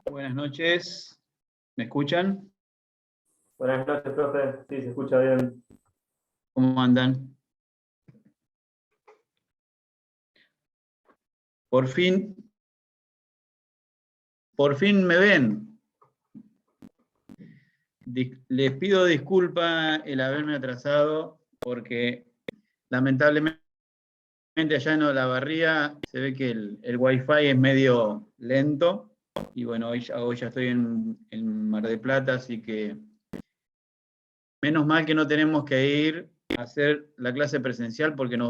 Buenas noches. ¿Me escuchan? Buenas noches, profe. Sí, se escucha bien. ¿Cómo andan? Por fin me ven. Les pido disculpa el haberme atrasado porque lamentablemente allá en Olavarría se ve que el Wi-Fi es medio lento y bueno, hoy ya estoy en Mar del Plata, así que menos mal que no tenemos que ir a hacer la clase presencial porque nos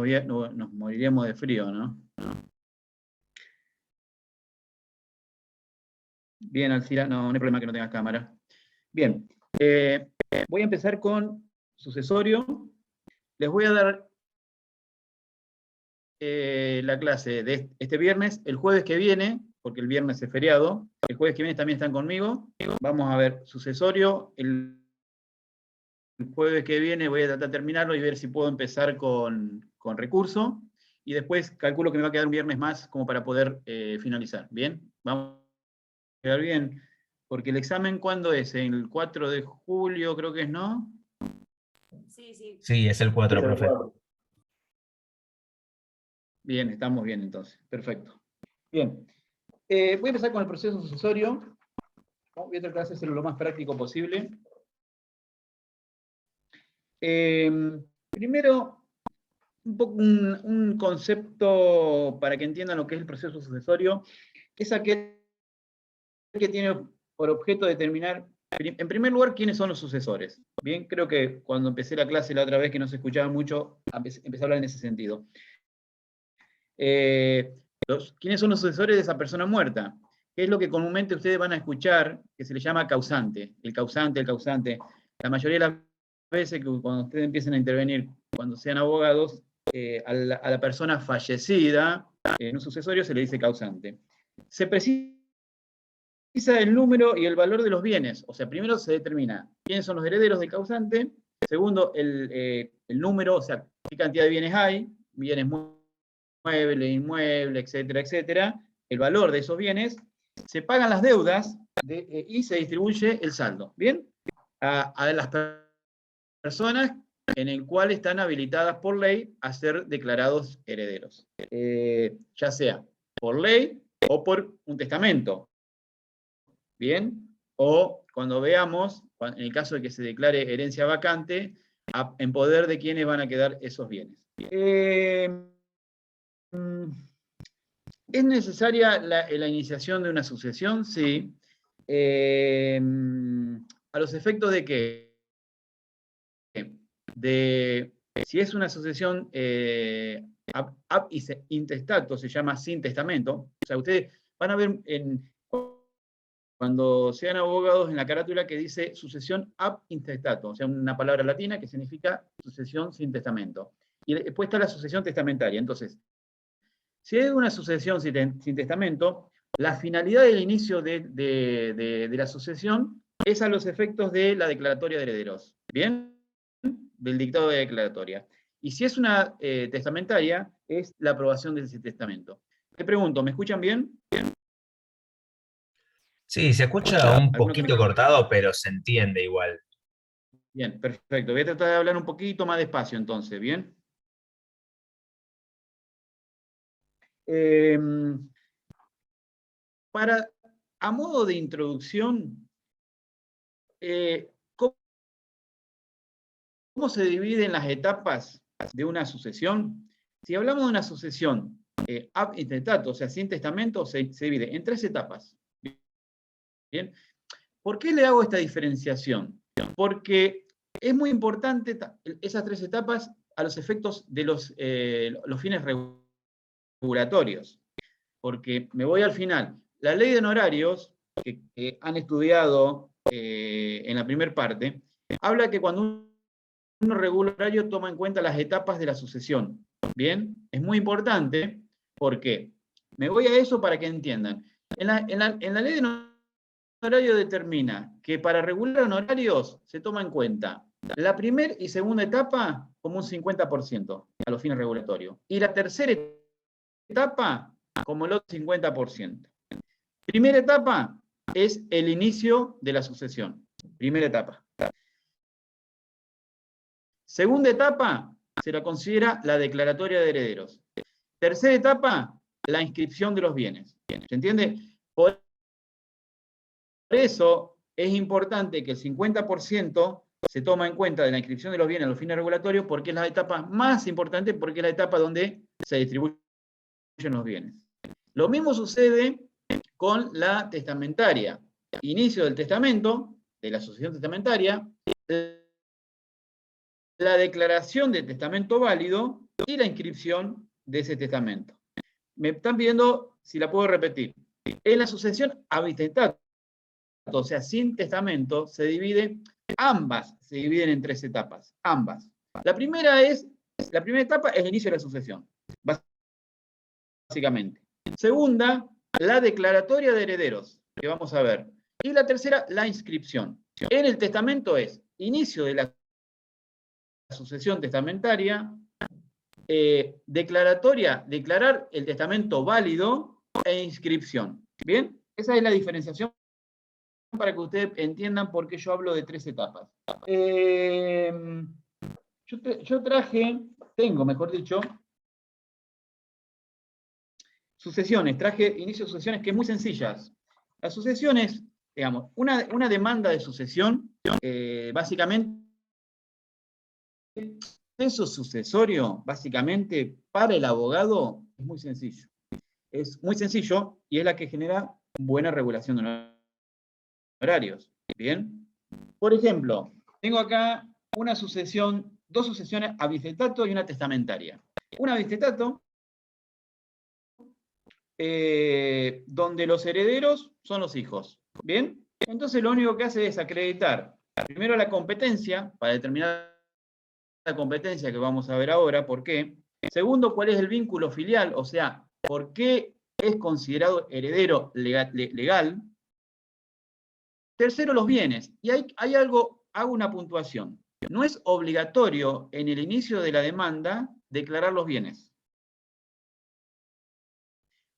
moriríamos de frío, ¿no? Bien, Alcira, no hay problema que no tengas cámara. Bien, voy a empezar con sucesorio. Les voy a dar la clase de este viernes. El jueves que viene, porque el viernes es feriado, el jueves que viene también están conmigo. Vamos a ver sucesorio. El jueves que viene voy a tratar de terminarlo y ver si puedo empezar con recurso. Y después calculo que me va a quedar un viernes más como para poder finalizar. ¿Bien? Vamos a quedar bien. Porque el examen, ¿cuándo es? El 4 de julio, creo que es, ¿no? Sí, sí. Sí, es el 4, Es el profe. 4. Bien, estamos bien entonces. Perfecto. Bien. Voy a empezar con el proceso sucesorio. Voy a tratar de hacerlo lo más práctico posible. Primero, un concepto para que entiendan lo que es el proceso sucesorio. Es aquel que tiene por objeto determinar, en primer lugar, quiénes son los sucesores. Bien, creo que cuando empecé la clase la otra vez, que no se escuchaba mucho, empecé a hablar en ese sentido. ¿Quiénes son los sucesores de esa persona muerta? ¿Qué es lo que comúnmente ustedes van a escuchar, que se le llama causante? El causante, el causante. La mayoría de las veces que cuando ustedes empiecen a intervenir, cuando sean abogados, a la persona fallecida, en un sucesorio se le dice causante. Se precisa el número y el valor de los bienes. O sea, primero se determina quiénes son los herederos del causante. Segundo, el número, o sea, qué cantidad de bienes hay, bienes mueble, inmueble, etcétera, etcétera, el valor de esos bienes, se pagan las deudas y se distribuye el saldo, ¿bien? A las personas en el cual están habilitadas por ley a ser declarados herederos, ya sea por ley o por un testamento, ¿bien? O cuando veamos, en el caso de que se declare herencia vacante, en poder de quiénes van a quedar esos bienes. ¿Es necesaria la iniciación de una sucesión? Sí. ¿A los efectos de qué? De si es una sucesión ab intestato, se llama sin testamento. O sea, ustedes van a ver cuando sean abogados en la carátula que dice sucesión ab intestato, o sea, una palabra latina que significa sucesión sin testamento. Y después está la sucesión testamentaria. Entonces, si hay una sucesión sin testamento, la finalidad del inicio de la sucesión es a los efectos de la declaratoria de herederos, ¿bien? Del dictado de declaratoria. Y si es una testamentaria, es la aprobación de ese testamento. Te pregunto, ¿me escuchan bien? Sí, se escucha un ¿Alguno que poquito cortado, pero se entiende igual. Bien, perfecto. Voy a tratar de hablar un poquito más despacio entonces, ¿bien? A modo de introducción, ¿cómo se dividen las etapas de una sucesión? Si hablamos de una sucesión ab intestato, o sea, sin testamento, se divide en 3 etapas. ¿Bien? ¿Por qué le hago esta diferenciación? Porque es muy importante esas 3 etapas a los efectos de los fines regulatorios. Porque me voy al final. La ley de honorarios, que han estudiado en la primera parte, habla que cuando un regulario toma en cuenta las etapas de la sucesión. ¿Bien? Es muy importante porque me voy a eso para que entiendan. En la ley de honorario determina que para regular honorarios se toma en cuenta la primera y segunda etapa como un 50% a los fines regulatorios. Y la tercera etapa como el otro 50%. Primera etapa es el inicio de la sucesión. Primera etapa. Segunda etapa se la considera la declaratoria de herederos. Tercera etapa, la inscripción de los bienes. ¿Se entiende? Por eso es importante que el 50% se toma en cuenta de la inscripción de los bienes a los fines regulatorios, porque es la etapa más importante, porque es la etapa donde se distribuyen los bienes. Lo mismo sucede con la testamentaria. Inicio del testamento, de la sucesión testamentaria, la declaración de testamento válido y la inscripción de ese testamento. Me están pidiendo si la puedo repetir. En la sucesión habitatato, o sea, sin testamento, ambas se dividen en 3 etapas, ambas. La primera etapa es el inicio de la sucesión, básicamente. Segunda, la declaratoria de herederos, que vamos a ver. Y la tercera, la inscripción. En el testamento es inicio de la sucesión testamentaria, declarar el testamento válido e inscripción. ¿Bien? Esa es la diferenciación para que ustedes entiendan por qué yo hablo de 3 etapas. Tengo, mejor dicho, sucesiones, traje inicio de sucesiones que es muy sencillas. Las sucesiones, digamos, una demanda de sucesión, básicamente, eso sucesorio, básicamente, para el abogado, es muy sencillo. Es muy sencillo y es la que genera buena regulación de horarios. ¿Bien? Por ejemplo, tengo acá dos sucesiones avistetato y una testamentaria. Una avistetato, donde los herederos son los hijos. ¿Bien? Entonces lo único que hace es acreditar primero la competencia, para determinar la competencia que vamos a ver ahora, ¿por qué? Segundo, cuál es el vínculo filial, o sea, por qué es considerado heredero legal. Tercero, los bienes. Y hay algo, hago una puntuación. No es obligatorio en el inicio de la demanda declarar los bienes.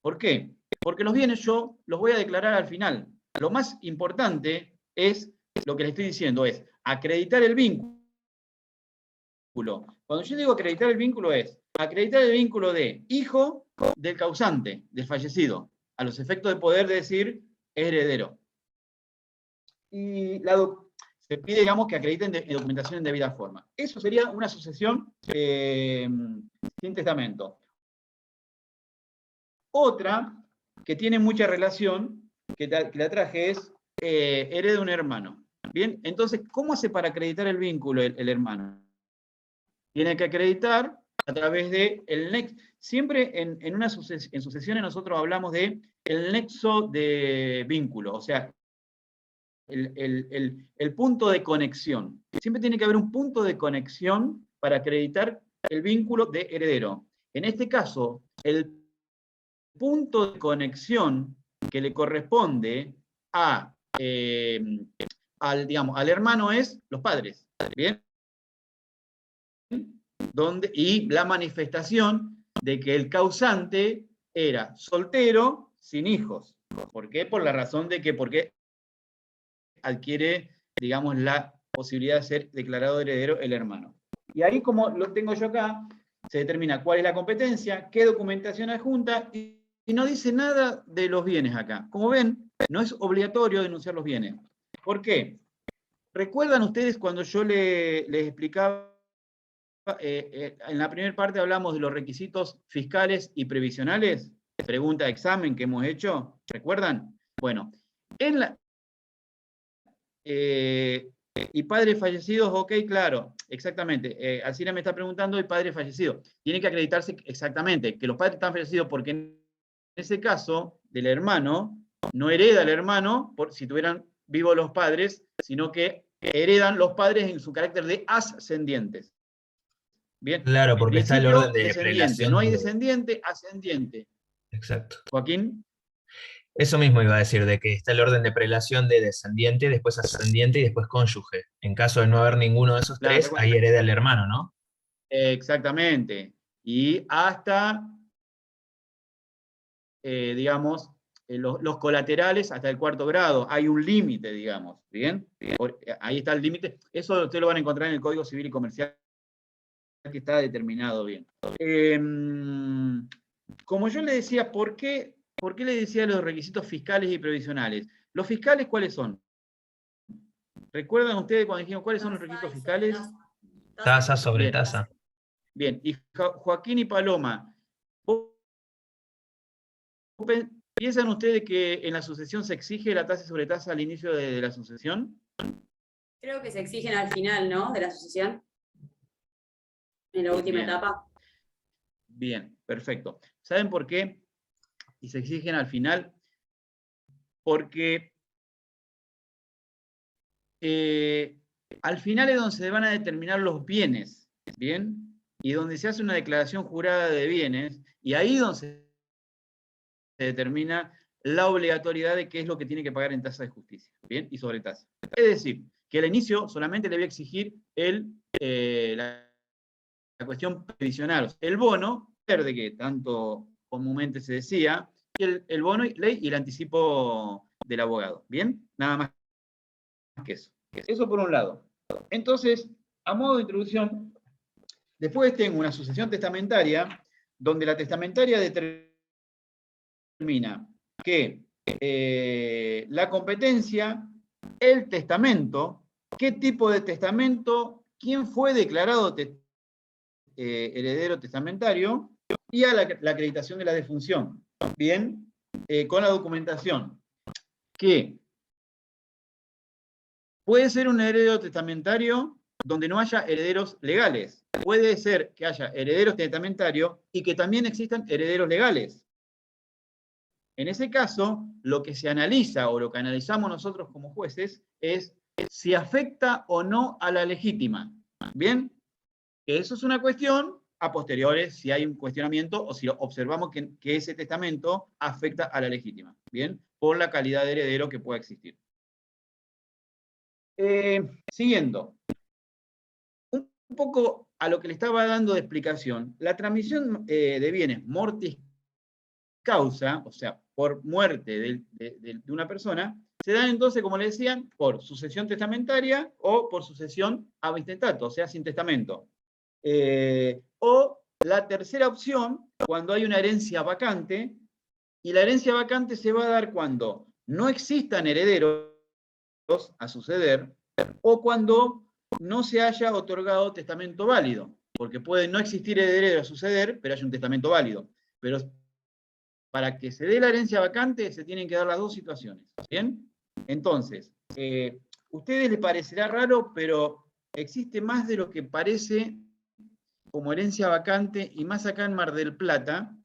¿Por qué? Porque los bienes yo los voy a declarar al final. Lo más importante es, lo que le estoy diciendo es, acreditar el vínculo. Cuando yo digo acreditar el vínculo es, acreditar el vínculo de hijo del causante, del fallecido, a los efectos de poder decir heredero. Y se pide, digamos, que acrediten documentación en debida forma. Eso sería una sucesión sin testamento. Otra, que tiene mucha relación, que la traje, es hereda un hermano. Bien, entonces, ¿cómo hace para acreditar el vínculo el hermano? Tiene que acreditar a través de el nexo. Siempre en sucesiones nosotros hablamos de el nexo de vínculo, o sea, el punto de conexión. Siempre tiene que haber un punto de conexión para acreditar el vínculo de heredero. En este caso, el punto de conexión que le corresponde al hermano es los padres. ¿Bien? Y la manifestación de que el causante era soltero sin hijos. ¿Por qué? Por la razón de que porque adquiere, digamos, la posibilidad de ser declarado heredero el hermano. Y ahí, como lo tengo yo acá, se determina cuál es la competencia, qué documentación adjunta, y no dice nada de los bienes acá. Como ven, no es obligatorio denunciar los bienes. ¿Por qué? ¿Recuerdan ustedes cuando yo les explicaba, en la primera parte hablamos de los requisitos fiscales y previsionales? Pregunta de examen que hemos hecho, ¿recuerdan? Bueno, y padres fallecidos, ok, claro, exactamente. Alcina me está preguntando, y padre fallecido. Tiene que acreditarse exactamente que los padres están fallecidos, porque en ese caso del hermano, no hereda el hermano si tuvieran vivos los padres, sino que heredan los padres en su carácter de ascendientes. Bien. Claro, porque está el orden de Descendiente, prelación. no hay descendiente, ascendiente. Exacto. Joaquín. Eso mismo iba a decir, de que está el orden de prelación de descendiente, después ascendiente y después cónyuge. En caso de no haber ninguno de esos tres, ahí hereda el hermano, ¿no? Exactamente. Y hasta, digamos, los colaterales hasta el cuarto grado. Hay un límite, digamos. ¿Bien? Ahí está el límite. Eso ustedes lo van a encontrar en el Código Civil y Comercial, que está determinado bien. Como yo le decía, ¿por qué le decía los requisitos fiscales y previsionales? ¿Los fiscales cuáles son? ¿Recuerdan ustedes cuando dijimos cuáles son los requisitos fiscales? Tasa sobre tasa. Bien, y Joaquín y Paloma, ¿piensan ustedes que en la sucesión se exige la tasa sobre tasa al inicio de la sucesión? Creo que se exigen al final, ¿no? De la sucesión. En la última etapa. Bien, perfecto. ¿Saben por qué? Y se exigen al final. Porque al final es donde se van a determinar los bienes, ¿bien? Y donde se hace una declaración jurada de bienes, y ahí donde se determina la obligatoriedad de qué es lo que tiene que pagar en tasa de justicia, ¿bien? Y sobre tasa. Es decir, que al inicio solamente le voy a exigir la cuestión previsional. El bono, de que tanto comúnmente se decía, el bono, ley y el anticipo del abogado, ¿bien? Nada más que eso. Eso por un lado. Entonces, a modo de introducción, después tengo una sucesión testamentaria, donde la testamentaria determina que la competencia, el testamento, qué tipo de testamento, quién fue declarado heredero testamentario, y a la acreditación de la defunción. Bien, con la documentación, que puede ser un heredero testamentario donde no haya herederos legales. Puede ser que haya herederos testamentarios y que también existan herederos legales. En ese caso, lo que se analiza o lo que analizamos nosotros como jueces es si afecta o no a la legítima. ¿Bien? Eso es una cuestión a posteriores, si hay un cuestionamiento o si observamos que ese testamento afecta a la legítima. ¿Bien? Por la calidad de heredero que pueda existir. Siguiendo. Un poco a lo que le estaba dando de explicación, la transmisión de bienes mortis causa, o sea, por muerte de una persona, se da entonces, como le decían, por sucesión testamentaria o por sucesión ab intestato, o sea, sin testamento. O la tercera opción, cuando hay una herencia vacante, y la herencia vacante se va a dar cuando no existan herederos a suceder, o cuando no se haya otorgado testamento válido, porque puede no existir heredero a suceder, pero hay un testamento válido. Pero para que se dé la herencia vacante, se tienen que dar las dos situaciones. ¿Bien? Entonces, a ustedes les parecerá raro, pero existe más de lo que parece como herencia vacante, y más acá en Mar del Plata,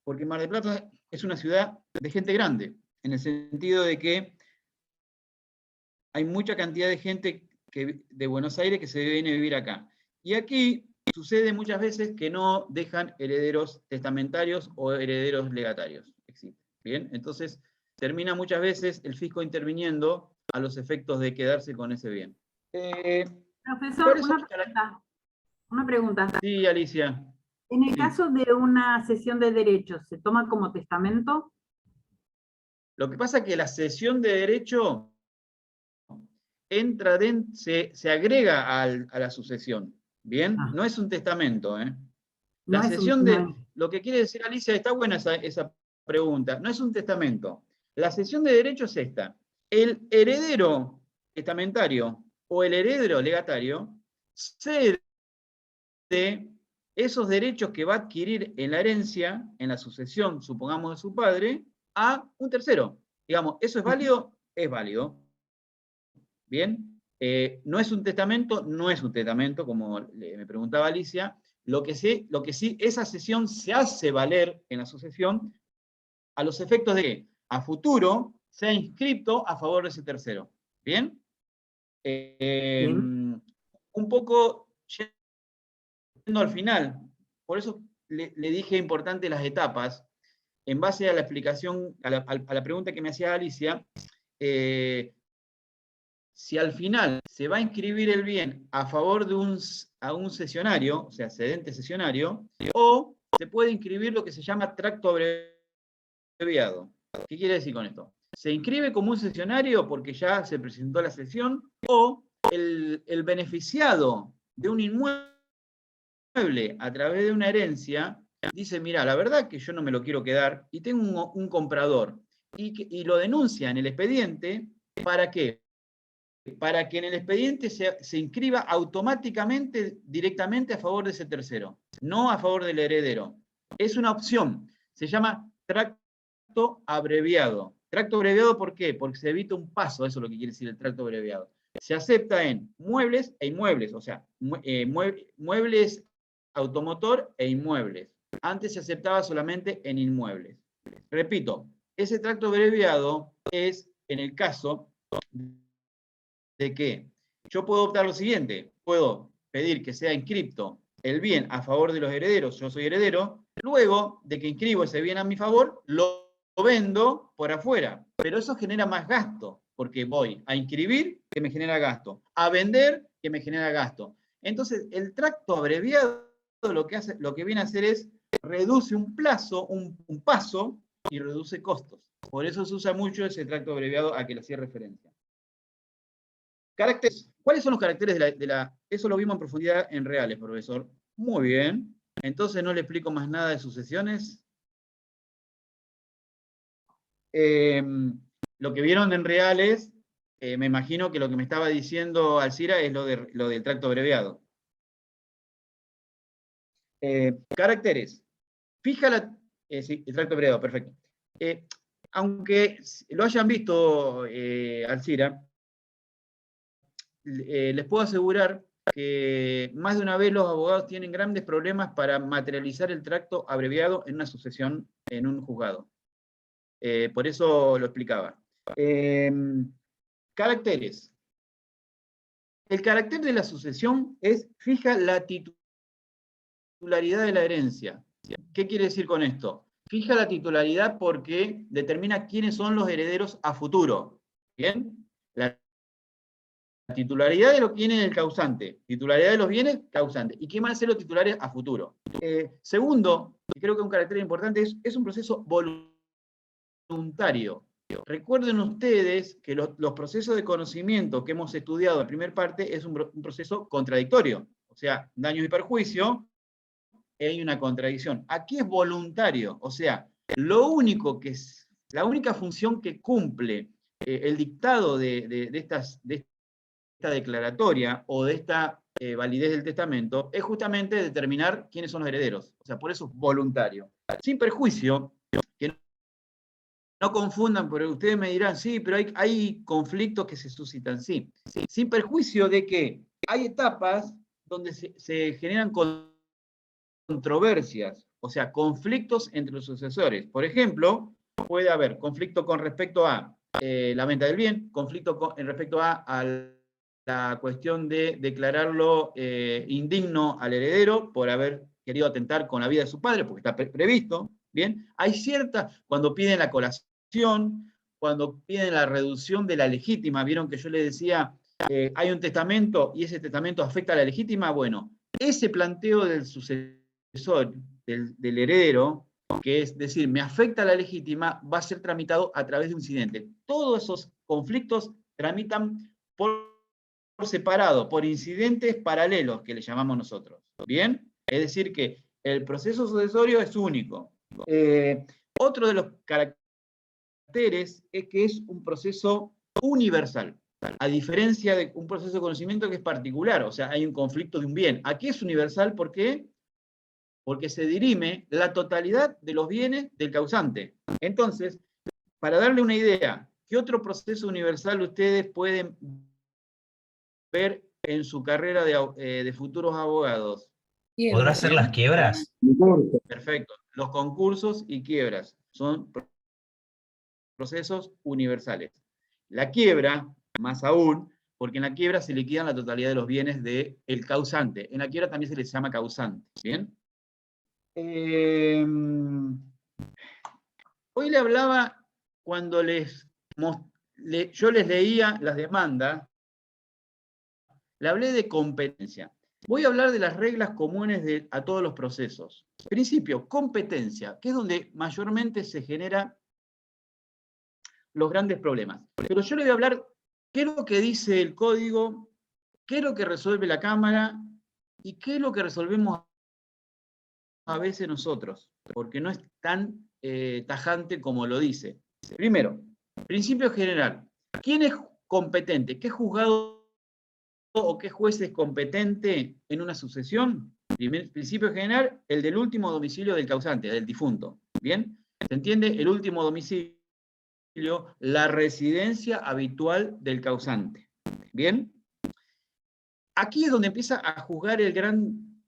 porque Mar del Plata es una ciudad de gente grande, en el sentido de que hay mucha cantidad de gente de Buenos Aires que se viene a vivir acá. Y aquí sucede muchas veces que no dejan herederos testamentarios o herederos legatarios. ¿Bien? Entonces, termina muchas veces el fisco interviniendo a los efectos de quedarse con ese bien. Profesor, una pregunta. Sí, Alicia. En el caso de una cesión de derechos, ¿se toma como testamento? Lo que pasa es que la cesión de derecho entra se agrega a la sucesión. ¿Bien? No es un testamento. La cesión lo que quiere decir Alicia, está buena esa pregunta, no es un testamento. La cesión de derecho es esta. El heredero testamentario o el heredero legatario cede esos derechos que va a adquirir en la herencia, en la sucesión, supongamos, de su padre, a un tercero. Digamos, ¿eso es válido? Es válido. ¿Bien? No es un testamento, no es un testamento, como me preguntaba Alicia. Lo que sí, esa cesión se hace valer en la sucesión a los efectos de que a futuro sea inscripto a favor de ese tercero. ¿Bien? Bien. Un poco yendo al final, por eso le dije importante las etapas, en base a la explicación, a la pregunta que me hacía Alicia, si al final se va a inscribir el bien a favor de un cesionario, o sea, cedente cesionario, o se puede inscribir lo que se llama tracto abreviado. ¿Qué quiere decir con esto? Se inscribe como un cesionario porque ya se presentó la cesión, o el beneficiado de un inmueble a través de una herencia dice, mira, la verdad que yo no me lo quiero quedar y tengo un comprador y lo denuncia en el expediente. ¿Para qué? Para que en el expediente se inscriba automáticamente directamente a favor de ese tercero, no a favor del heredero. Es una opción, se llama tracto abreviado. Tracto abreviado, ¿por qué? Porque se evita un paso, eso es lo que quiere decir el tracto abreviado. Se acepta en muebles e inmuebles, o sea, muebles automotor e inmuebles. Antes se aceptaba solamente en inmuebles. Repito, ese tracto abreviado es en el caso de que yo puedo optar lo siguiente, puedo pedir que sea inscripto el bien a favor de los herederos, yo soy heredero, luego de que inscribo ese bien a mi favor, lo vendo por afuera, pero eso genera más gasto, porque voy a inscribir, que me genera gasto, a vender, que me genera gasto. Entonces, el tracto abreviado lo que viene a hacer es reduce un plazo, un paso, y reduce costos. Por eso se usa mucho ese tracto abreviado a que le hacía referencia. Caracteres. ¿Cuáles son los caracteres de la... Eso lo vimos en profundidad en reales, profesor. Muy bien. Entonces no le explico más nada de sucesiones. Lo que vieron en reales, me imagino que lo que me estaba diciendo Alcira es lo del tracto abreviado. Caracteres. Fija la... sí, el tracto abreviado, perfecto. Aunque lo hayan visto, Alcira, les puedo asegurar que más de una vez los abogados tienen grandes problemas para materializar el tracto abreviado en una sucesión en un juzgado. Por eso lo explicaba. Caracteres. El carácter de la sucesión es fija la titularidad de la herencia. ¿Qué quiere decir con esto? Fija la titularidad porque determina quiénes son los herederos a futuro. ¿Bien? La titularidad de los bienes del causante, titularidad de los bienes, causante. ¿Y quién van a ser los titulares a futuro? Segundo, y creo que un carácter importante, es un proceso voluntario. Recuerden ustedes que los procesos de conocimiento que hemos estudiado en la primera parte es un proceso contradictorio. O sea, daños y perjuicio, hay una contradicción. Aquí es voluntario, o sea, la única función que cumple el dictado de esta declaratoria o de esta validez del testamento es justamente determinar quiénes son los herederos. O sea, por eso es voluntario. Sin perjuicio, que no confundan, porque ustedes me dirán, sí, pero hay conflictos que se suscitan, sí. Sin perjuicio de que hay etapas donde se generan controversias, o sea, conflictos entre los sucesores. Por ejemplo, puede haber conflicto con respecto a la venta del bien, conflicto en respecto a la cuestión de declararlo indigno al heredero por haber querido atentar con la vida de su padre, porque está previsto, ¿bien? Hay cuando piden la colación, cuando piden la reducción de la legítima, vieron que yo les decía, hay un testamento y ese testamento afecta a la legítima, bueno, ese planteo del sucesor, del heredero, que es decir, me afecta a la legítima, va a ser tramitado a través de un incidente. Todos esos conflictos tramitan por separado, por incidentes paralelos, que le llamamos nosotros. ¿Bien? Es decir, que el proceso sucesorio es único. Otro de los caracteres es que es un proceso universal, a diferencia de un proceso de conocimiento que es particular, o sea, hay un conflicto de un bien. Aquí es universal, ¿por qué? Porque se dirime la totalidad de los bienes del causante. Entonces, para darle una idea, ¿qué otro proceso universal ustedes pueden ver en su carrera de futuros abogados? ¿Podrá ser las quiebras? Perfecto. Los concursos y quiebras son procesos universales. La quiebra, más aún, porque en la quiebra se liquidan la totalidad de los bienes del causante. En la quiebra también se les llama causante. ¿Bien? Hoy le hablaba cuando yo les leía las demandas, le hablé de competencia. Voy a hablar de las reglas comunes a todos los procesos. Principio, competencia, que es donde mayormente se genera los grandes problemas. Pero yo le voy a hablar qué es lo que dice el código, qué es lo que resuelve la Cámara y qué es lo que resolvemos a veces nosotros, porque no es tan tajante como lo dice. Primero, principio general. ¿Quién es competente? ¿Qué juzgado o qué juez es competente en una sucesión? Principio general, el del último domicilio del causante, del difunto. ¿Bien? ¿Se entiende? El último domicilio, la residencia habitual del causante. ¿Bien? Aquí es donde empieza a juzgar el gran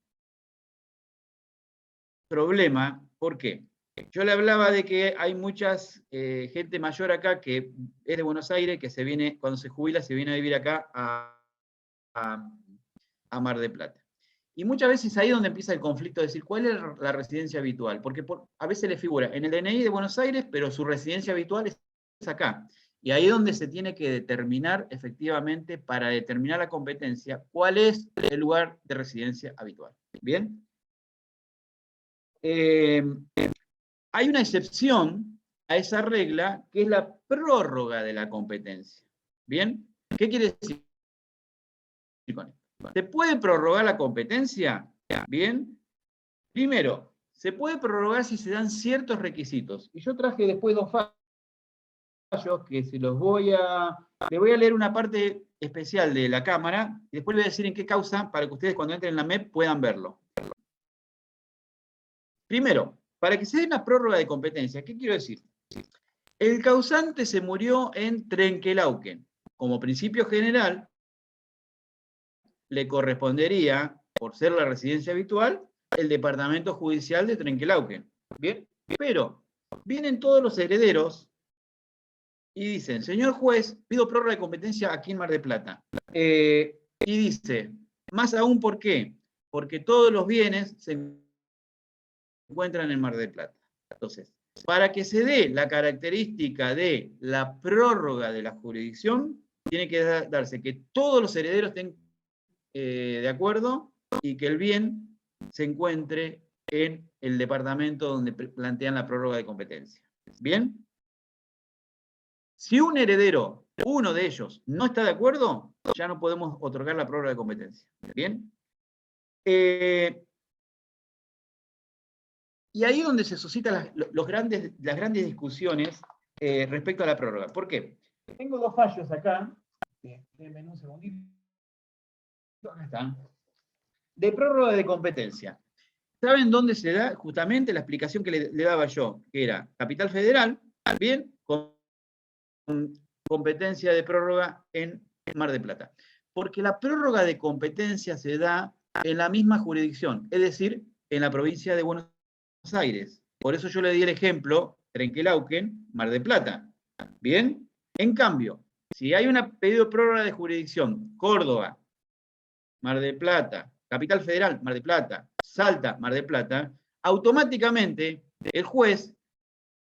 problema. ¿Por qué? Yo le hablaba de que hay muchas gente mayor acá que es de Buenos Aires, que se viene, cuando se jubila, se viene a vivir acá a Mar del Plata. Y muchas veces ahí es donde empieza el conflicto de decir, ¿cuál es la residencia habitual? Porque a veces le figura en el DNI de Buenos Aires, pero su residencia habitual es acá. Y ahí es donde se tiene que determinar, efectivamente, para determinar la competencia, cuál es el lugar de residencia habitual. ¿Bien? Hay una excepción a esa regla, que es la prórroga de la competencia. ¿Bien? ¿Qué quiere decir con esto? ¿Se puede prorrogar la competencia? Bien. Primero, se puede prorrogar si se dan ciertos requisitos. Y yo traje después dos fallos que se los voy a... Les voy a leer una parte especial de la Cámara, y después les voy a decir en qué causa, para que ustedes cuando entren en la MEP puedan verlo. Primero, para que se dé una prórroga de competencia, ¿qué quiero decir? El causante se murió en Trenquelauquen. Como principio general, le correspondería, por ser la residencia habitual, el departamento judicial de Trenquelauquen. ¿Bien? Pero vienen todos los herederos y dicen, señor juez, pido prórroga de competencia aquí en Mar del Plata. Y dice, más aún, ¿por qué? Porque todos los bienes se encuentran en Mar del Plata. Entonces, para que se dé la característica de la prórroga de la jurisdicción, tiene que darse que todos los herederos estén de acuerdo y que el bien se encuentre en el departamento donde plantean la prórroga de competencia. ¿Bien? Si un heredero, uno de ellos, no está de acuerdo, ya no podemos otorgar la prórroga de competencia. ¿Bien? Y ahí es donde se suscitan las grandes discusiones respecto a la prórroga. ¿Por qué? Tengo dos fallos acá. Denme un segundito. Acá están. De prórroga de competencia. ¿Saben dónde se da justamente la explicación que le daba yo? Que era Capital Federal, bien, con competencia de prórroga en Mar del Plata. Porque la prórroga de competencia se da en la misma jurisdicción, es decir, en la provincia de Buenos Aires. Por eso yo le di el ejemplo, Trenquelauquen, Mar del Plata. ¿Bien? En cambio, si hay un pedido de prórroga de jurisdicción, Córdoba, Mar del Plata, Capital Federal, Mar del Plata, Salta, Mar del Plata, automáticamente el juez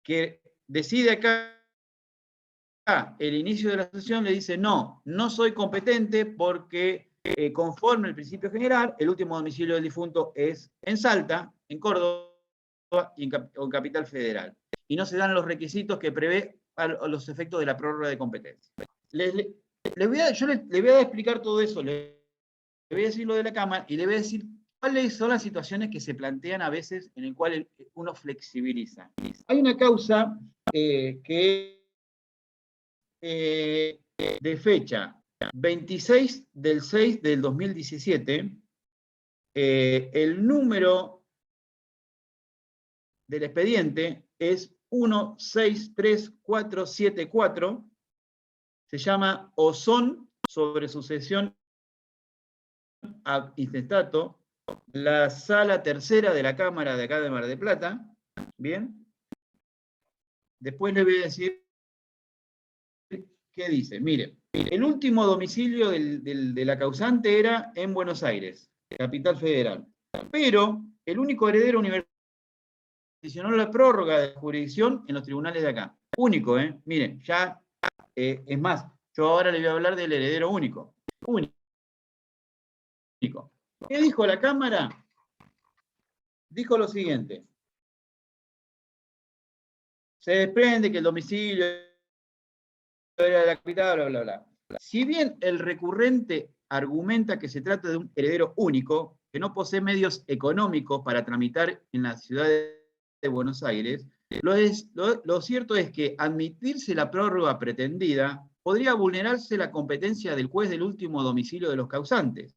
que decide acá el inicio de la sesión le dice, no, no soy competente porque conforme el principio general, el último domicilio del difunto es en Salta, en Córdoba y en Capital Federal. Y no se dan los requisitos que prevé a los efectos de la prórroga de competencia. Yo le voy a explicar todo eso, le voy a decir lo de la Cámara y le voy a decir cuáles son las situaciones que se plantean a veces en el cual uno flexibiliza. Hay una causa que de fecha 26 del 6 del 2017, el número del expediente es 163474, se llama Ozón sobre sucesión ad intestato, la sala tercera de la Cámara de acá de Mar del Plata. Bien. Después le voy a decir qué dice. Mire, el último domicilio de la causante era en Buenos Aires, Capital Federal. Pero el único heredero universal peticionó la prórroga de jurisdicción en los tribunales de acá. Único, ¿eh? Miren, ya, es más, yo ahora le voy a hablar del heredero único. Único. ¿Qué dijo la Cámara? Dijo lo siguiente. Se desprende que el domicilio era de la capital, bla, bla, bla. Si bien el recurrente argumenta que se trata de un heredero único, que no posee medios económicos para tramitar en la ciudad de Buenos Aires, lo cierto es que admitirse la prórroga pretendida podría vulnerarse la competencia del juez del último domicilio de los causantes,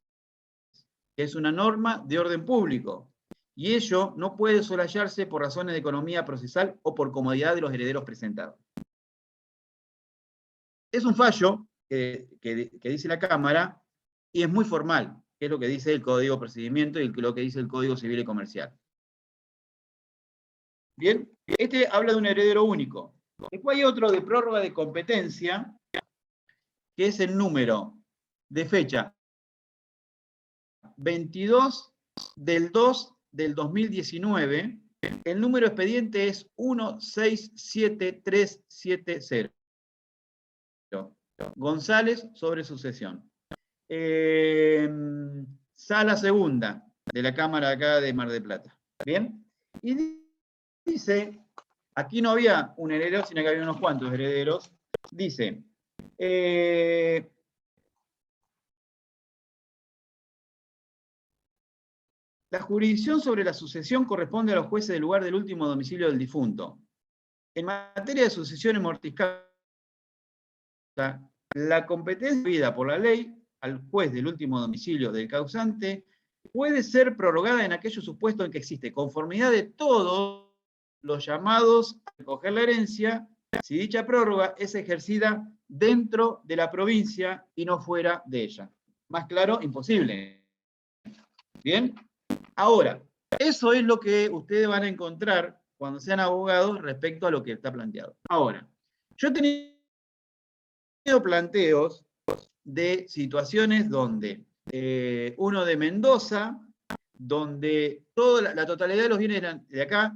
que es una norma de orden público, y ello no puede solayarse por razones de economía procesal o por comodidad de los herederos presentados. Es un fallo que dice la Cámara, y es muy formal, que es lo que dice el Código de Procedimiento y lo que dice el Código Civil y Comercial. Bien, este habla de un heredero único. Después hay otro de prórroga de competencia, que es el número de fecha 22 del 2 del 2019. El número expediente es 167370. González sobre sucesión. Sala segunda de la Cámara acá de Mar del Plata. ¿Bien? Y dice, aquí no había un heredero, sino que había unos cuantos herederos. Dice, la jurisdicción sobre la sucesión corresponde a los jueces del lugar del último domicilio del difunto. En materia de sucesión y mortiscata, la competencia debida por la ley al juez del último domicilio del causante puede ser prorrogada en aquellos supuestos en que existe conformidad de todos los llamados a recoger la herencia, si dicha prórroga es ejercida dentro de la provincia y no fuera de ella. Más claro, imposible. ¿Bien? Ahora, eso es lo que ustedes van a encontrar cuando sean abogados respecto a lo que está planteado. Ahora, yo he tenido planteos de situaciones donde uno de Mendoza, donde toda la totalidad de los bienes eran de acá,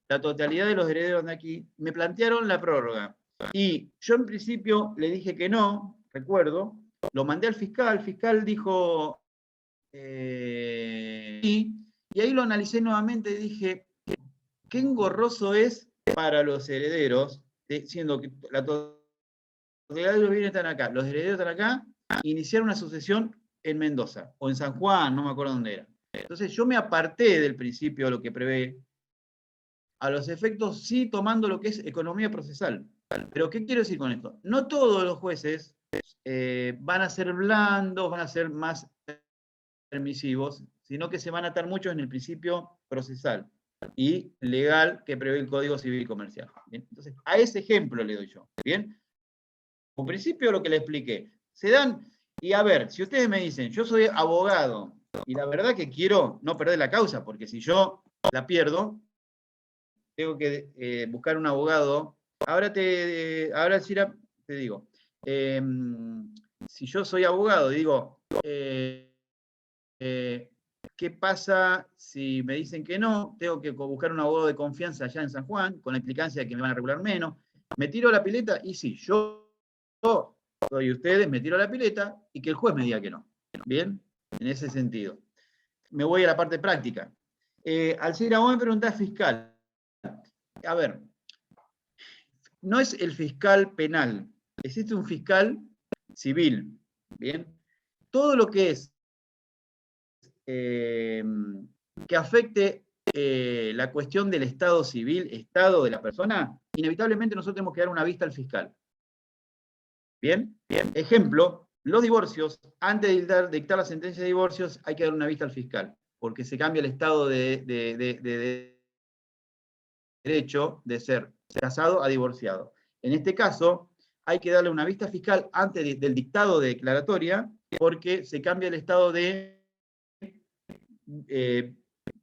la totalidad de los herederos de aquí, me plantearon la prórroga. Y yo en principio le dije que no, recuerdo, lo mandé al fiscal, el fiscal dijo sí, y ahí lo analicé nuevamente y dije, qué engorroso es para los herederos, siendo que la totalidad de los bienes están acá, los herederos están acá, iniciar una sucesión en Mendoza, o en San Juan, no me acuerdo dónde era. Entonces yo me aparté del principio de lo que prevé, a los efectos sí tomando lo que es economía procesal. Pero ¿qué quiero decir con esto? No todos los jueces van a ser blandos, van a ser más permisivos, sino que se van a atar mucho en el principio procesal y legal que prevé el Código Civil y Comercial. ¿Bien? Entonces, a ese ejemplo le doy yo. ¿Bien? Por principio lo que le expliqué. Se dan, y a ver, si ustedes me dicen, yo soy abogado, y la verdad que quiero no perder la causa, porque si yo la pierdo, tengo que buscar un abogado. Ahora Cira, te digo, si yo soy abogado y digo, ¿qué pasa si me dicen que no? Tengo que buscar un abogado de confianza allá en San Juan, con la implicancia de que me van a regular menos. ¿Me tiro a la pileta? Y sí, yo soy ustedes, me tiro a la pileta y que el juez me diga que no. ¿Bien? En ese sentido. Me voy a la parte práctica. Alcira, vos me preguntás fiscal. A ver, no es el fiscal penal, existe un fiscal civil. ¿Bien? Todo lo que es que afecte la cuestión del estado civil, estado de la persona, inevitablemente nosotros tenemos que dar una vista al fiscal. ¿Bien? Bien. Ejemplo, los divorcios, antes de dictar la sentencia de divorcios, hay que dar una vista al fiscal, porque se cambia el estado de derecho de ser casado a divorciado. En este caso, hay que darle una vista fiscal antes del dictado de declaratoria, porque se cambia el estado de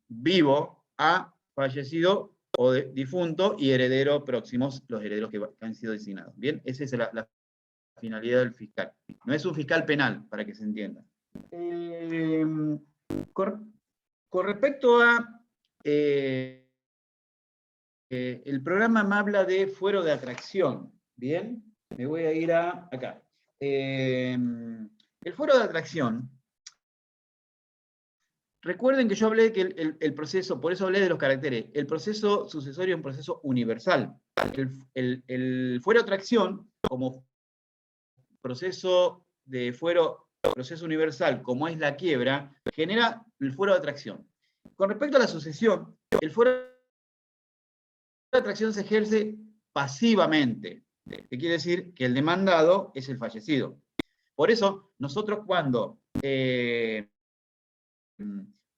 vivo a fallecido o difunto y heredero próximos, los herederos que han sido designados. Bien, esa es la finalidad del fiscal. No es un fiscal penal, para que se entienda. Con respecto a el programa me habla de fuero de atracción. Bien, me voy a ir a acá. El fuero de atracción recuerden que yo hablé que el proceso, por eso hablé de los caracteres, el proceso sucesorio es un proceso universal. El fuero de tracción, como proceso de fuero, proceso universal, como es la quiebra, genera el fuero de atracción. Con respecto a la sucesión, el fuero de atracción se ejerce pasivamente, que quiere decir que el demandado es el fallecido. Por eso, nosotros cuando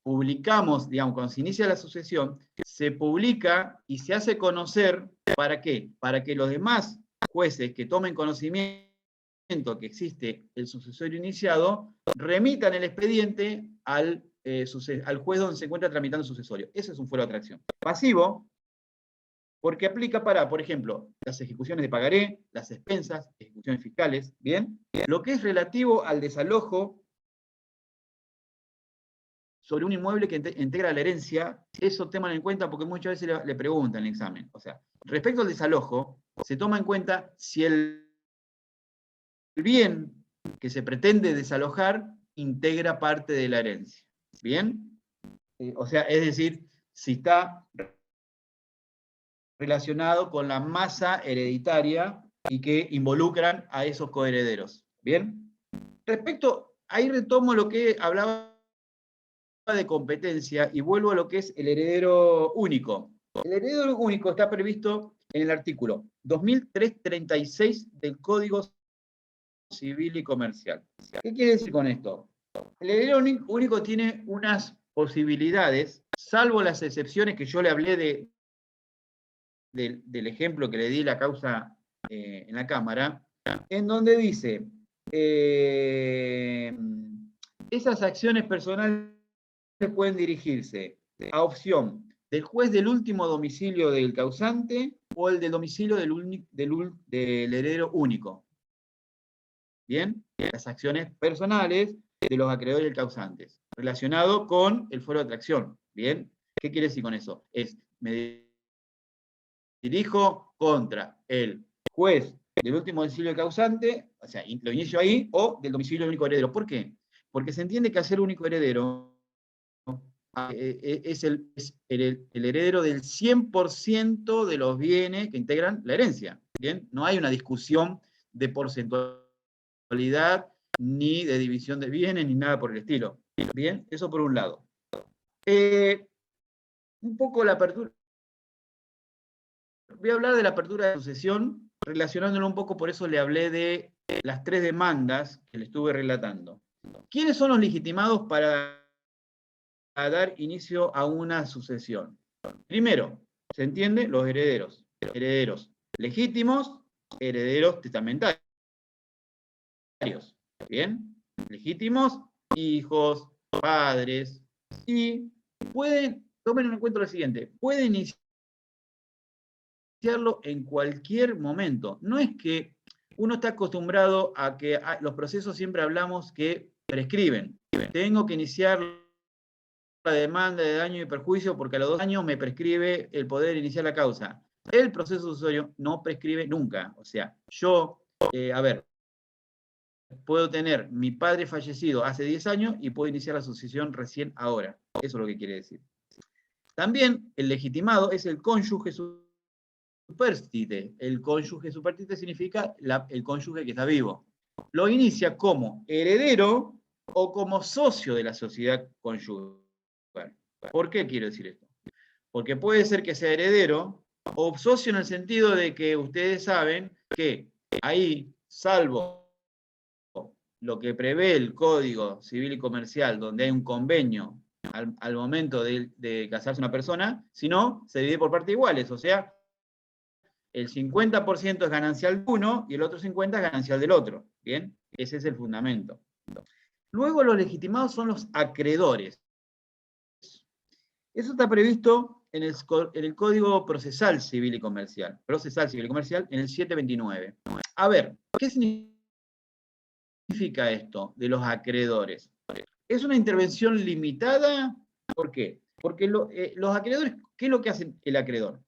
publicamos, digamos, cuando se inicia la sucesión, se publica y se hace conocer, ¿para qué? Para que los demás jueces que tomen conocimiento que existe el sucesorio iniciado, remitan el expediente al juez donde se encuentra tramitando el sucesorio. Ese es un fuero de atracción. Pasivo, porque aplica para, por ejemplo, las ejecuciones de pagaré, las expensas, ejecuciones fiscales, ¿bien? Lo que es relativo al desalojo sobre un inmueble que integra la herencia, eso tengan en cuenta porque muchas veces le preguntan en el examen. O sea, respecto al desalojo, se toma en cuenta si el bien que se pretende desalojar integra parte de la herencia. ¿Bien? O sea, es decir, si está relacionado con la masa hereditaria y que involucran a esos coherederos. ¿Bien? Respecto, ahí retomo lo que hablaba de competencia y vuelvo a lo que es el heredero único. El heredero único está previsto en el artículo 2336 del Código Civil y Comercial. ¿Qué quiere decir con esto? El heredero único tiene unas posibilidades, salvo las excepciones que yo le hablé del ejemplo que le di la causa en la Cámara, en donde dice, esas acciones personales pueden dirigirse a opción del juez del último domicilio del causante o el del domicilio del heredero único. ¿Bien? Las acciones personales de los acreedores y el causantes, relacionado con el fuero de atracción. ¿Bien? ¿Qué quiere decir con eso? Me dirijo contra el juez del último domicilio del causante, o sea, lo inicio ahí, o del domicilio del único heredero. ¿Por qué? Porque se entiende que al ser único heredero, es el heredero del 100% de los bienes que integran la herencia. ¿Bien? No hay una discusión de porcentualidad, ni de división de bienes, ni nada por el estilo. Bien, eso por un lado. Un poco la apertura. Voy a hablar de la apertura de sucesión, relacionándolo un poco, por eso le hablé de las 3 demandas que le estuve relatando. ¿Quiénes son los legitimados para dar inicio a una sucesión? Primero, ¿se entiende? Los herederos. Herederos legítimos, herederos testamentarios. ¿Bien? Legítimos, hijos, padres, y tomen en cuenta lo siguiente, pueden iniciarlo en cualquier momento. No es que uno está acostumbrado a que los procesos siempre hablamos que prescriben. Tengo que iniciar la demanda de daño y perjuicio porque a los 2 años me prescribe el poder iniciar la causa. El proceso sucesorio no prescribe nunca. O sea, yo, puedo tener mi padre fallecido hace 10 años y puedo iniciar la sucesión recién ahora. Eso es lo que quiere decir. También el legitimado es el cónyuge supérstite. El cónyuge supérstite significa el cónyuge que está vivo. Lo inicia como heredero o como socio de la sociedad conyugal. ¿Por qué quiero decir esto? Porque puede ser que sea heredero o socio en el sentido de que ustedes saben que ahí, salvo lo que prevé el Código Civil y Comercial, donde hay un convenio al momento de casarse una persona, si no, se divide por partes iguales, o sea, el 50% es ganancial de uno y el otro 50% es ganancial del otro. ¿Bien? Ese es el fundamento. Luego los legitimados son los acreedores. Eso está previsto en el Código Procesal Civil y Comercial. Procesal Civil y Comercial en el 729. A ver, ¿qué significa esto de los acreedores? Es una intervención limitada. ¿Por qué? Porque los acreedores, ¿qué es lo que hace el acreedor?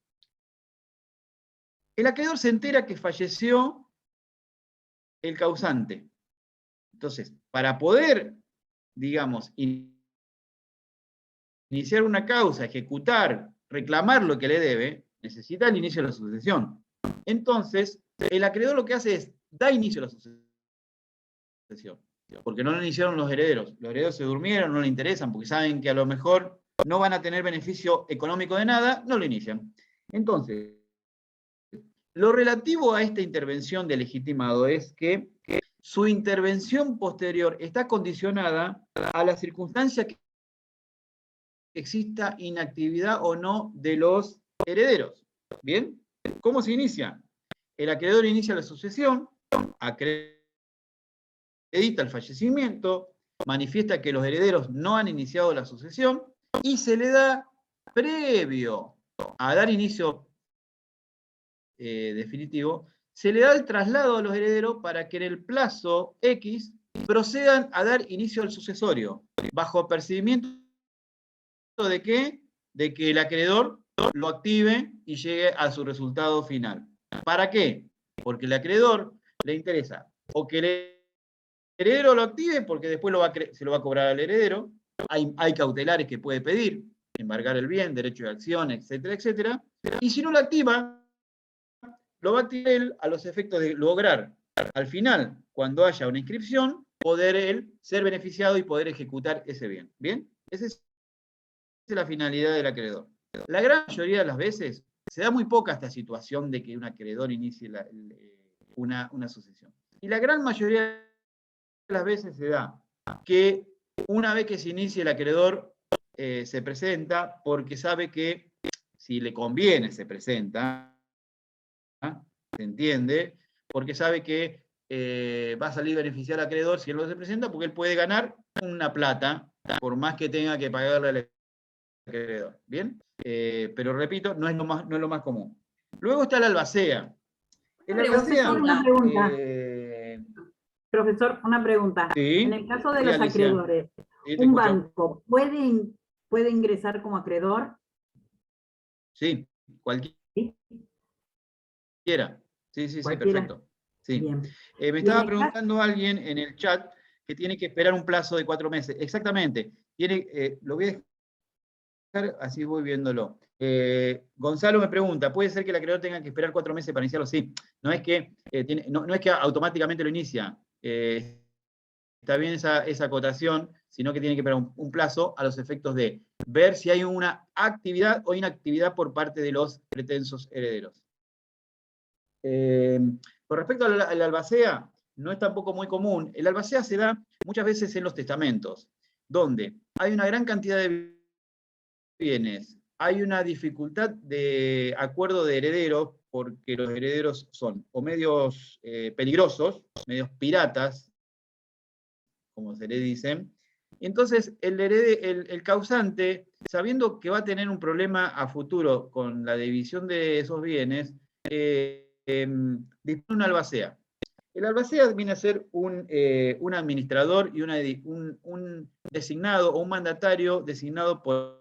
El acreedor se entera que falleció el causante. Entonces, para poder, digamos, iniciar una causa, ejecutar, reclamar lo que le debe, necesita el inicio de la sucesión. Entonces, el acreedor lo que hace es, da inicio a la sucesión, porque no lo iniciaron los herederos. Los herederos se durmieron, no le interesan, porque saben que a lo mejor no van a tener beneficio económico de nada, no lo inician. Entonces, lo relativo a esta intervención del legitimado es que su intervención posterior está condicionada a la circunstancia que exista inactividad o no de los herederos. ¿Bien? ¿Cómo se inicia? El acreedor inicia la sucesión, acredita el fallecimiento, manifiesta que los herederos no han iniciado la sucesión y se le da, previo a dar inicio definitivo, se le da el traslado a los herederos para que en el plazo X procedan a dar inicio al sucesorio, bajo percibimiento ¿de qué? De que el acreedor lo active y llegue a su resultado final. ¿Para qué? Porque el acreedor le interesa o que el heredero lo active porque después se lo va a cobrar al heredero, hay cautelares que puede pedir, embargar el bien, derecho de acción, etcétera, etcétera, y si no lo activa, lo va a activar él a los efectos de lograr, al final, cuando haya una inscripción, poder él ser beneficiado y poder ejecutar ese bien. ¿Bien? Esa es la finalidad del acreedor. La gran mayoría de las veces, se da muy poca esta situación de que un acreedor inicie una sucesión. Y la gran mayoría de las veces se da que una vez que se inicie el acreedor se presenta porque sabe que si le conviene se presenta, se entiende, porque sabe que va a salir beneficiar al acreedor si él no se presenta, porque él puede ganar una plata, por más que tenga que pagarle al acreedor. ¿Bien? Pero repito, no es lo más común. Luego está la albacea. El albacea, Una pregunta. Profesor, una ¿sí? pregunta. En el caso de Sí, los Alicia. acreedores, Sí, te ¿un escucho. banco puede ingresar como acreedor? Sí, cualquiera. ¿Sí? Sí, ¿Cualquiera? perfecto. Sí. Bien. Me Y en estaba el preguntando alguien en el chat que tiene que esperar un plazo de 4 meses. Exactamente. Lo voy a dejar, así voy viéndolo. Gonzalo me pregunta, ¿puede ser que el acreedor tenga que esperar 4 meses para iniciarlo? Sí. No es que, no es que automáticamente lo inicia. Está bien esa acotación, sino que tiene que esperar un plazo a los efectos de ver si hay una actividad o inactividad por parte de los pretensos herederos. Con respecto a la albacea, no es tampoco muy común. El albacea se da muchas veces en los testamentos, donde hay una gran cantidad de bienes, hay una dificultad de acuerdo de herederos, porque los herederos son o medios peligrosos, medios piratas, como se le dicen. Entonces, el causante, sabiendo que va a tener un problema a futuro con la división de esos bienes, dispone una albacea. El albacea viene a ser un administrador y un designado o un mandatario designado por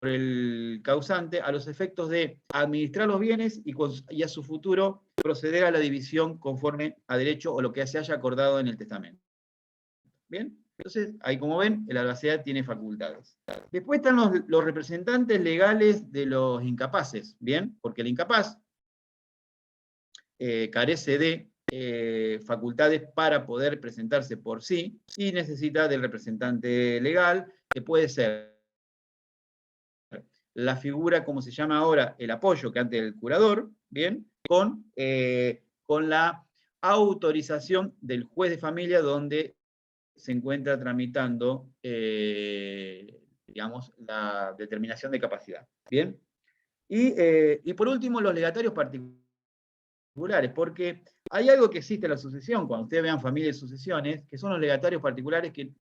el causante a los efectos de administrar los bienes y a su futuro proceder a la división conforme a derecho o lo que se haya acordado en el testamento. ¿Bien? Entonces, ahí como ven, el albacea tiene facultades. Después están los representantes legales de los incapaces, ¿bien? Porque el incapaz carece de facultades para poder presentarse por sí y necesita del representante legal, que puede ser la figura, como se llama ahora, el apoyo que antes el curador, ¿bien? Con la autorización del juez de familia donde se encuentra tramitando, digamos, la determinación de capacidad. ¿Bien? Y por último, los legatarios particulares, porque hay algo que existe en la sucesión, cuando ustedes vean familia y sucesiones, que son los legatarios particulares, que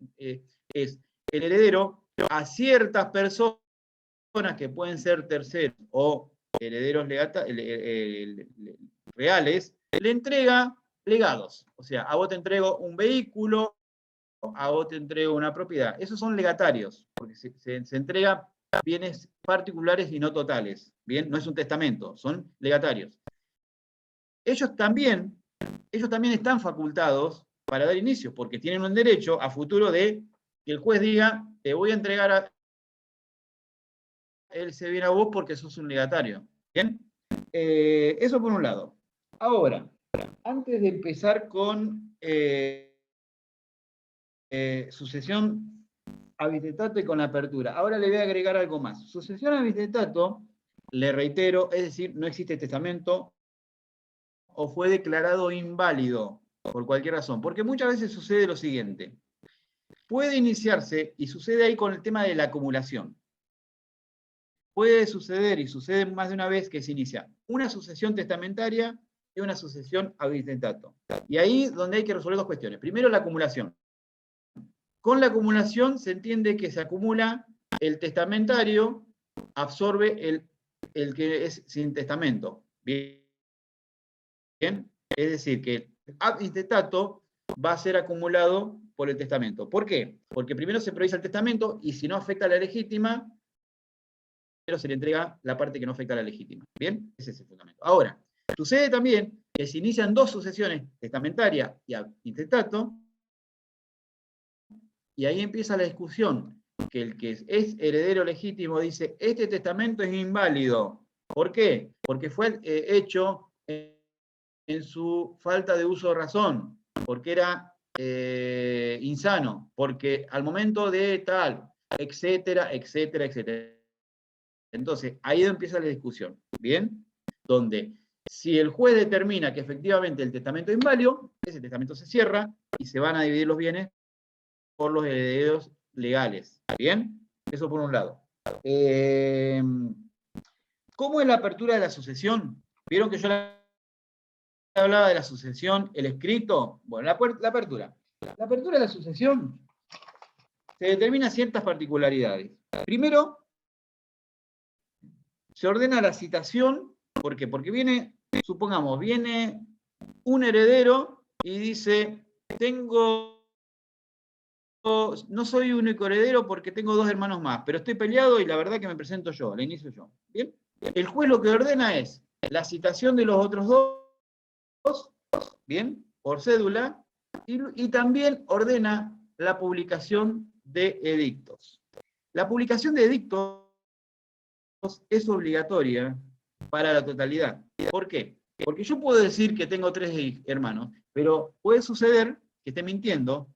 es el heredero a ciertas personas que pueden ser terceros o herederos reales, le entrega legados. O sea, a vos te entrego un vehículo, a vos te entrego una propiedad. Esos son legatarios, porque se entrega bienes particulares y no totales. Bien, no es un testamento, son legatarios. Ellos también están facultados para dar inicio, porque tienen un derecho a futuro de que el juez diga, te voy a entregar él se viene a vos porque sos un legatario. ¿Bien? Eso por un lado. Ahora, antes de empezar con sucesión habitetato y con la apertura, ahora le voy a agregar algo más. Sucesión habitetato, le reitero, es decir, no existe testamento o fue declarado inválido por cualquier razón. Porque muchas veces sucede lo siguiente. Puede iniciarse, y sucede ahí con el tema de la acumulación. Puede suceder, y sucede más de una vez, que se inicia una sucesión testamentaria y una sucesión habitetato. Y ahí es donde hay que resolver dos cuestiones. Primero, la acumulación. Con la acumulación se entiende que se acumula el testamentario, absorbe el que es sin testamento. Bien. Es decir, que el habitetato va a ser acumulado por el testamento. ¿Por qué? Porque primero se prioriza el testamento y si no afecta a la legítima, pero se le entrega la parte que no afecta a la legítima. ¿Bien? Ese es el fundamento. Ahora, sucede también que se inician dos sucesiones, testamentaria y habitetato, y ahí empieza la discusión, que el que es heredero legítimo dice, este testamento es inválido. ¿Por qué? Porque fue hecho en su falta de uso de razón, porque era insano, porque al momento de tal, etcétera, etcétera, etcétera. Entonces, ahí empieza la discusión, ¿bien? Donde si el juez determina que efectivamente el testamento es inválido, ese testamento se cierra y se van a dividir los bienes por los herederos legales, ¿bien? Eso por un lado. ¿Cómo es la apertura de la sucesión? ¿Vieron que yo hablaba de la sucesión, el escrito? Bueno, la apertura. La apertura de la sucesión se determina ciertas particularidades. Primero, se ordena la citación, ¿por qué? Porque viene, supongamos, viene un heredero y dice, no soy único heredero porque tengo dos hermanos más, pero estoy peleado y la verdad que me presento yo, la inicio yo. ¿Bien? El juez lo que ordena es la citación de los otros dos, ¿bien? Por cédula, y también ordena la publicación de edictos. La publicación de edictos es obligatoria para la totalidad. ¿Por qué? Porque yo puedo decir que tengo 3 hermanos, pero puede suceder que esté mintiendo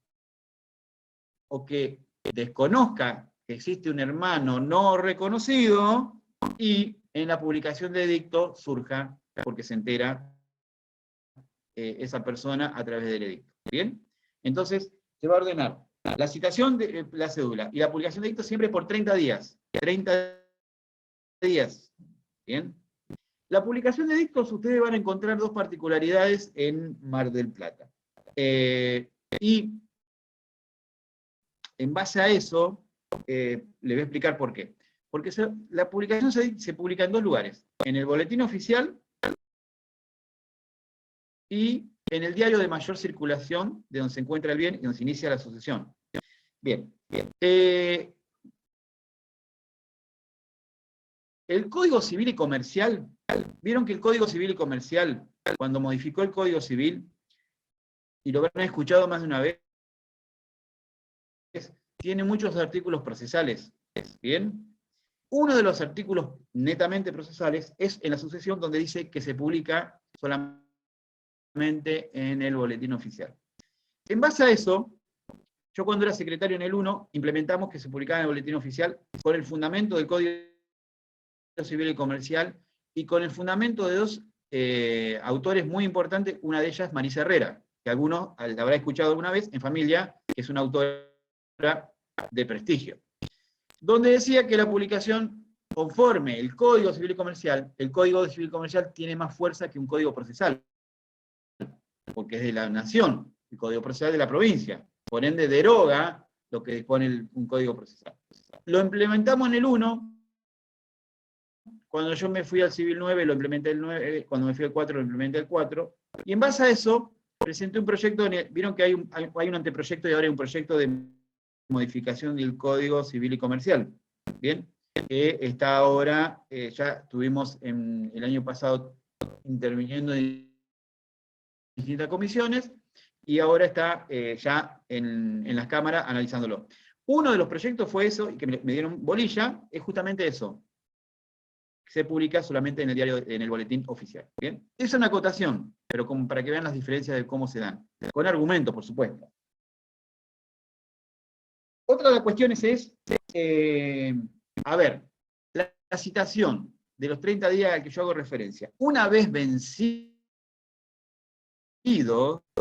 o que desconozca que existe un hermano no reconocido y en la publicación de edicto surja porque se entera esa persona a través del edicto. ¿Bien? Entonces, se va a ordenar la citación de la cédula y la publicación de edicto siempre por 30 días. 30 días. ¿Bien? La publicación de edictos, ustedes van a encontrar dos particularidades en Mar del Plata. Y en base a eso, le voy a explicar por qué. Porque la publicación se publica en 2 lugares. En el boletín oficial y en el diario de mayor circulación, de donde se encuentra el bien y donde se inicia la sucesión. Bien. El Código Civil y Comercial, vieron que el Código Civil y Comercial, cuando modificó el Código Civil, y lo habrán escuchado más de una vez, tiene muchos artículos procesales. ¿Bien? Uno de los artículos netamente procesales es en la sucesión donde dice que se publica solamente en el boletín oficial. En base a eso, yo cuando era secretario en el 1, implementamos que se publicara en el boletín oficial con el fundamento del Código Civil y Comercial y con el fundamento de 2 autores muy importantes, una de ellas Marisa Herrera, que algunos la habrá escuchado alguna vez en familia, que es una autora de prestigio, donde decía que la publicación conforme el Código Civil y Comercial, el Código Civil y Comercial tiene más fuerza que un código procesal, porque es de la nación, el Código Procesal de la provincia, por ende deroga lo que dispone un código procesal. Lo implementamos en el 1, cuando yo me fui al Civil 9, lo implementé el 9, cuando me fui al 4, lo implementé el 4, y en base a eso, presenté un proyecto, vieron que hay un anteproyecto y ahora hay un proyecto de modificación del Código Civil y Comercial, ¿bien? Que está ahora, ya estuvimos el año pasado interviniendo en distintas comisiones, y ahora está ya en las cámaras analizándolo. Uno de los proyectos fue eso, y que me dieron bolilla, es justamente eso, se publica solamente en el diario, en el boletín oficial. ¿Bien? Esa es una acotación, pero como para que vean las diferencias de cómo se dan. Con argumentos, por supuesto. Otra de las cuestiones es, a ver, la citación de los 30 días al que yo hago referencia. Una vez vencido,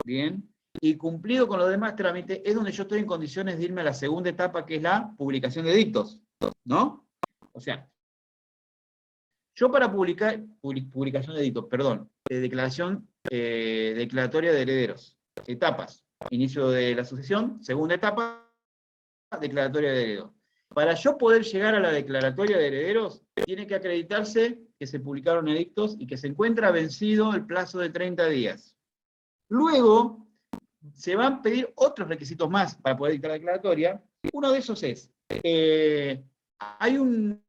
bien, y cumplido con los demás trámites, es donde yo estoy en condiciones de irme a la segunda etapa, que es la publicación de edictos, ¿no? O sea, yo para publicar, publicación de edictos, perdón, declaración declaratoria de herederos, etapas, inicio de la sucesión, segunda etapa, declaratoria de herederos. Para yo poder llegar a la declaratoria de herederos, tiene que acreditarse que se publicaron edictos y que se encuentra vencido el plazo de 30 días. Luego, se van a pedir otros requisitos más para poder dictar la declaratoria. Uno de esos es, hay un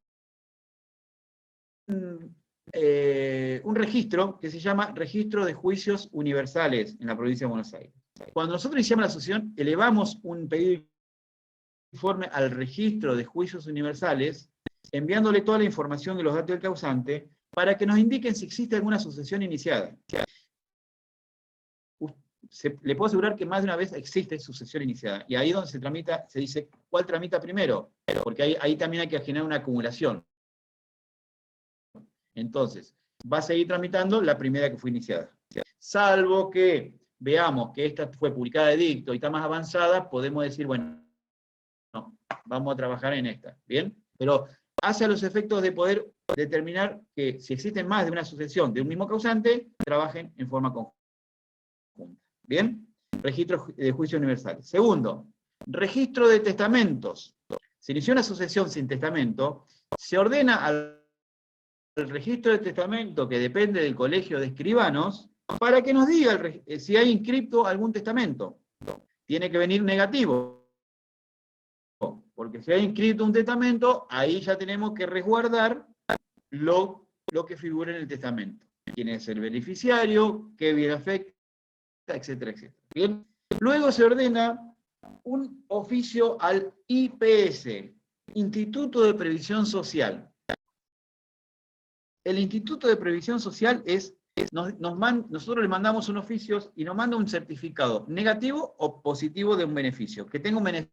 registro que se llama Registro de Juicios Universales en la provincia de Buenos Aires. Cuando nosotros iniciamos la asociación, elevamos un pedido de informe al Registro de Juicios Universales, enviándole toda la información de los datos del causante, para que nos indiquen si existe alguna sucesión iniciada. Le puedo asegurar que más de una vez existe sucesión iniciada, y ahí donde se tramita, se dice cuál tramita primero, porque ahí también hay que generar una acumulación. Entonces, va a seguir tramitando la primera que fue iniciada. Salvo que veamos que esta fue publicada de edicto y está más avanzada, podemos decir, bueno, no, vamos a trabajar en esta, ¿bien? Pero hace a los efectos de poder determinar que si existen más de una sucesión de un mismo causante, trabajen en forma conjunta. ¿Bien? Registro de juicio universal. Segundo, registro de testamentos. Se inició una sucesión sin testamento, se ordena al registro de testamento, que depende del colegio de escribanos, para que nos diga si hay inscripto algún testamento. Tiene que venir negativo, porque si hay inscrito un testamento, ahí ya tenemos que resguardar lo que figura en el testamento. Quién es el beneficiario, qué bien afecta, etcétera, etcétera. ¿Bien? Luego se ordena un oficio al IPS, Instituto de Previsión Social. El Instituto de Previsión Social nosotros le mandamos un oficio y nos manda un certificado negativo o positivo de un beneficio, que tenga un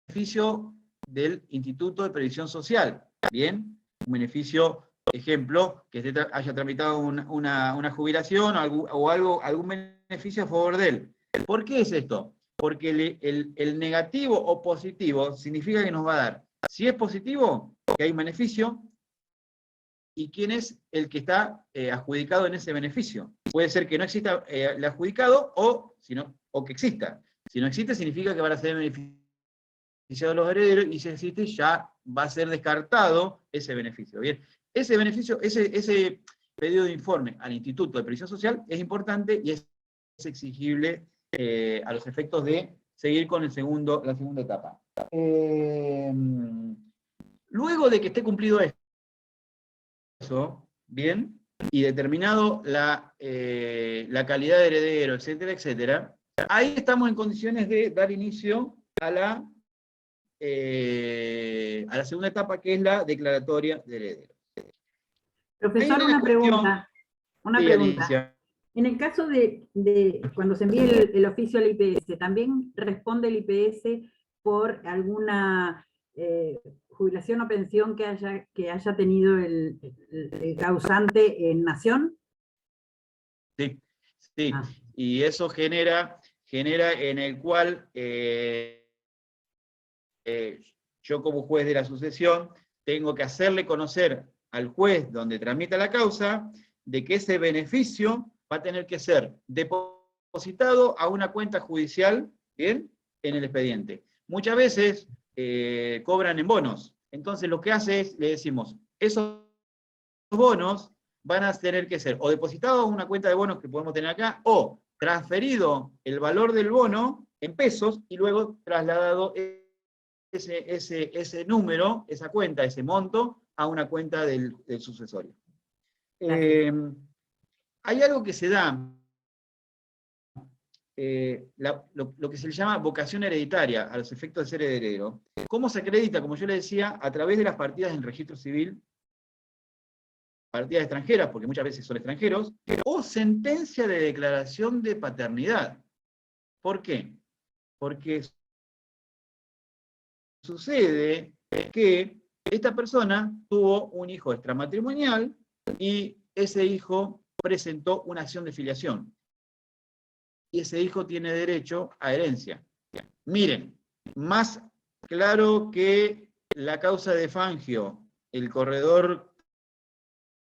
beneficio del Instituto de Previsión Social. ¿Bien? Un beneficio, ejemplo, que haya tramitado una jubilación o algún beneficio a favor de él. ¿Por qué es esto? Porque el negativo o positivo significa que nos va a dar, si es positivo, que hay un beneficio, y quién es el que está adjudicado en ese beneficio. Puede ser que no exista el adjudicado o que exista. Si no existe, significa que van a ser beneficiados los herederos, y si existe, ya va a ser descartado ese beneficio. Bien, ese beneficio, ese pedido de informe al Instituto de Previsión Social es importante y es exigible a los efectos de seguir con la segunda etapa. Luego de que esté cumplido eso, bien, y determinado la calidad de heredero, etcétera, etcétera, ahí estamos en condiciones de dar inicio a la segunda etapa, que es la declaratoria de heredero. Profesor, una pregunta. En el caso de cuando se envía el oficio al IPS, ¿también responde el IPS por alguna jubilación o pensión que haya tenido el causante en nación? Sí, sí. Y eso genera en el cual yo como juez de la sucesión tengo que hacerle conocer al juez donde tramita la causa de que ese beneficio va a tener que ser depositado a una cuenta judicial, ¿bien?, en el expediente. Muchas veces cobran en bonos. Entonces lo que hace es, le decimos, esos bonos van a tener que ser o depositados a una cuenta de bonos que podemos tener acá, o transferido el valor del bono en pesos y luego trasladado ese número, esa cuenta, ese monto, a una cuenta del sucesorio. Hay algo que se da, lo que se le llama vocación hereditaria, a los efectos de ser heredero. ¿Cómo se acredita? Como yo le decía, a través de las partidas del registro civil partidas extranjeras, porque muchas veces son extranjeros, o sentencia de declaración de paternidad. ¿Por qué? Porque sucede que esta persona tuvo un hijo extramatrimonial y ese hijo presentó una acción de filiación. Y ese hijo tiene derecho a herencia. Miren, más claro que la causa de Fangio, el corredor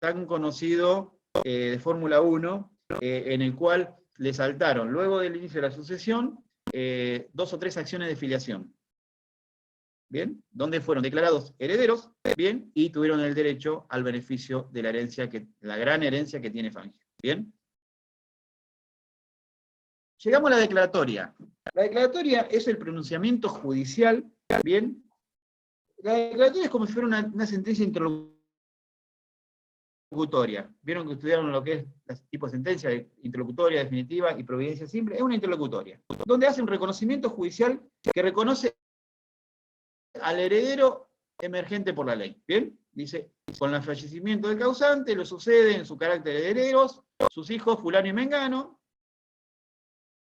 tan conocido de Fórmula 1, en el cual le saltaron, luego del inicio de la sucesión, 2 o 3 acciones de filiación. ¿Bien? Donde fueron declarados herederos, ¿bien? Y tuvieron el derecho al beneficio de la herencia, la gran herencia que tiene Fangio. ¿Bien? Llegamos a la declaratoria. La declaratoria es el pronunciamiento judicial, ¿bien? La declaratoria es como si fuera una sentencia interlocutoria. ¿Vieron que estudiaron lo que es el tipo de sentencia, interlocutoria, definitiva y providencia simple? Es una interlocutoria, donde hace un reconocimiento judicial que reconoce al heredero emergente por la ley. ¿Bien? Dice, con el fallecimiento del causante, lo sucede en su carácter de herederos, sus hijos fulano y mengano,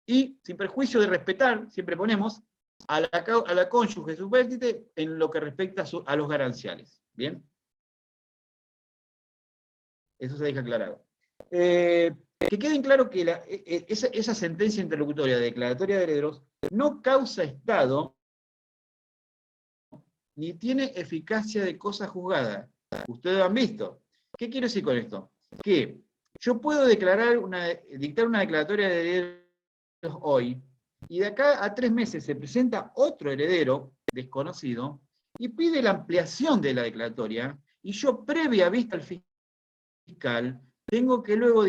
y sin perjuicio de respetar, siempre ponemos, a la cónyuge supérstite en lo que respecta a los gananciales. ¿Bien? Eso se deja aclarado. Que queden claro que esa sentencia interlocutoria declaratoria de herederos no causa estado ni tiene eficacia de cosa juzgada. Ustedes lo han visto. ¿Qué quiero decir con esto? Que yo puedo dictar una declaratoria de herederos hoy, y de acá a 3 meses se presenta otro heredero desconocido y pide la ampliación de la declaratoria, y yo, previa vista al fiscal, tengo que luego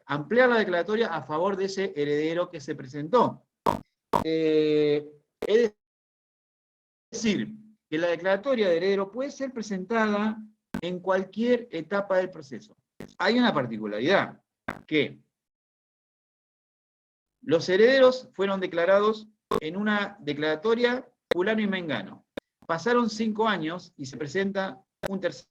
ampliar la declaratoria a favor de ese heredero que se presentó. Es decir, que la declaratoria de heredero puede ser presentada en cualquier etapa del proceso. Hay una particularidad, que los herederos fueron declarados en una declaratoria fulano y mengano. Pasaron 5 años y se presenta un tercero,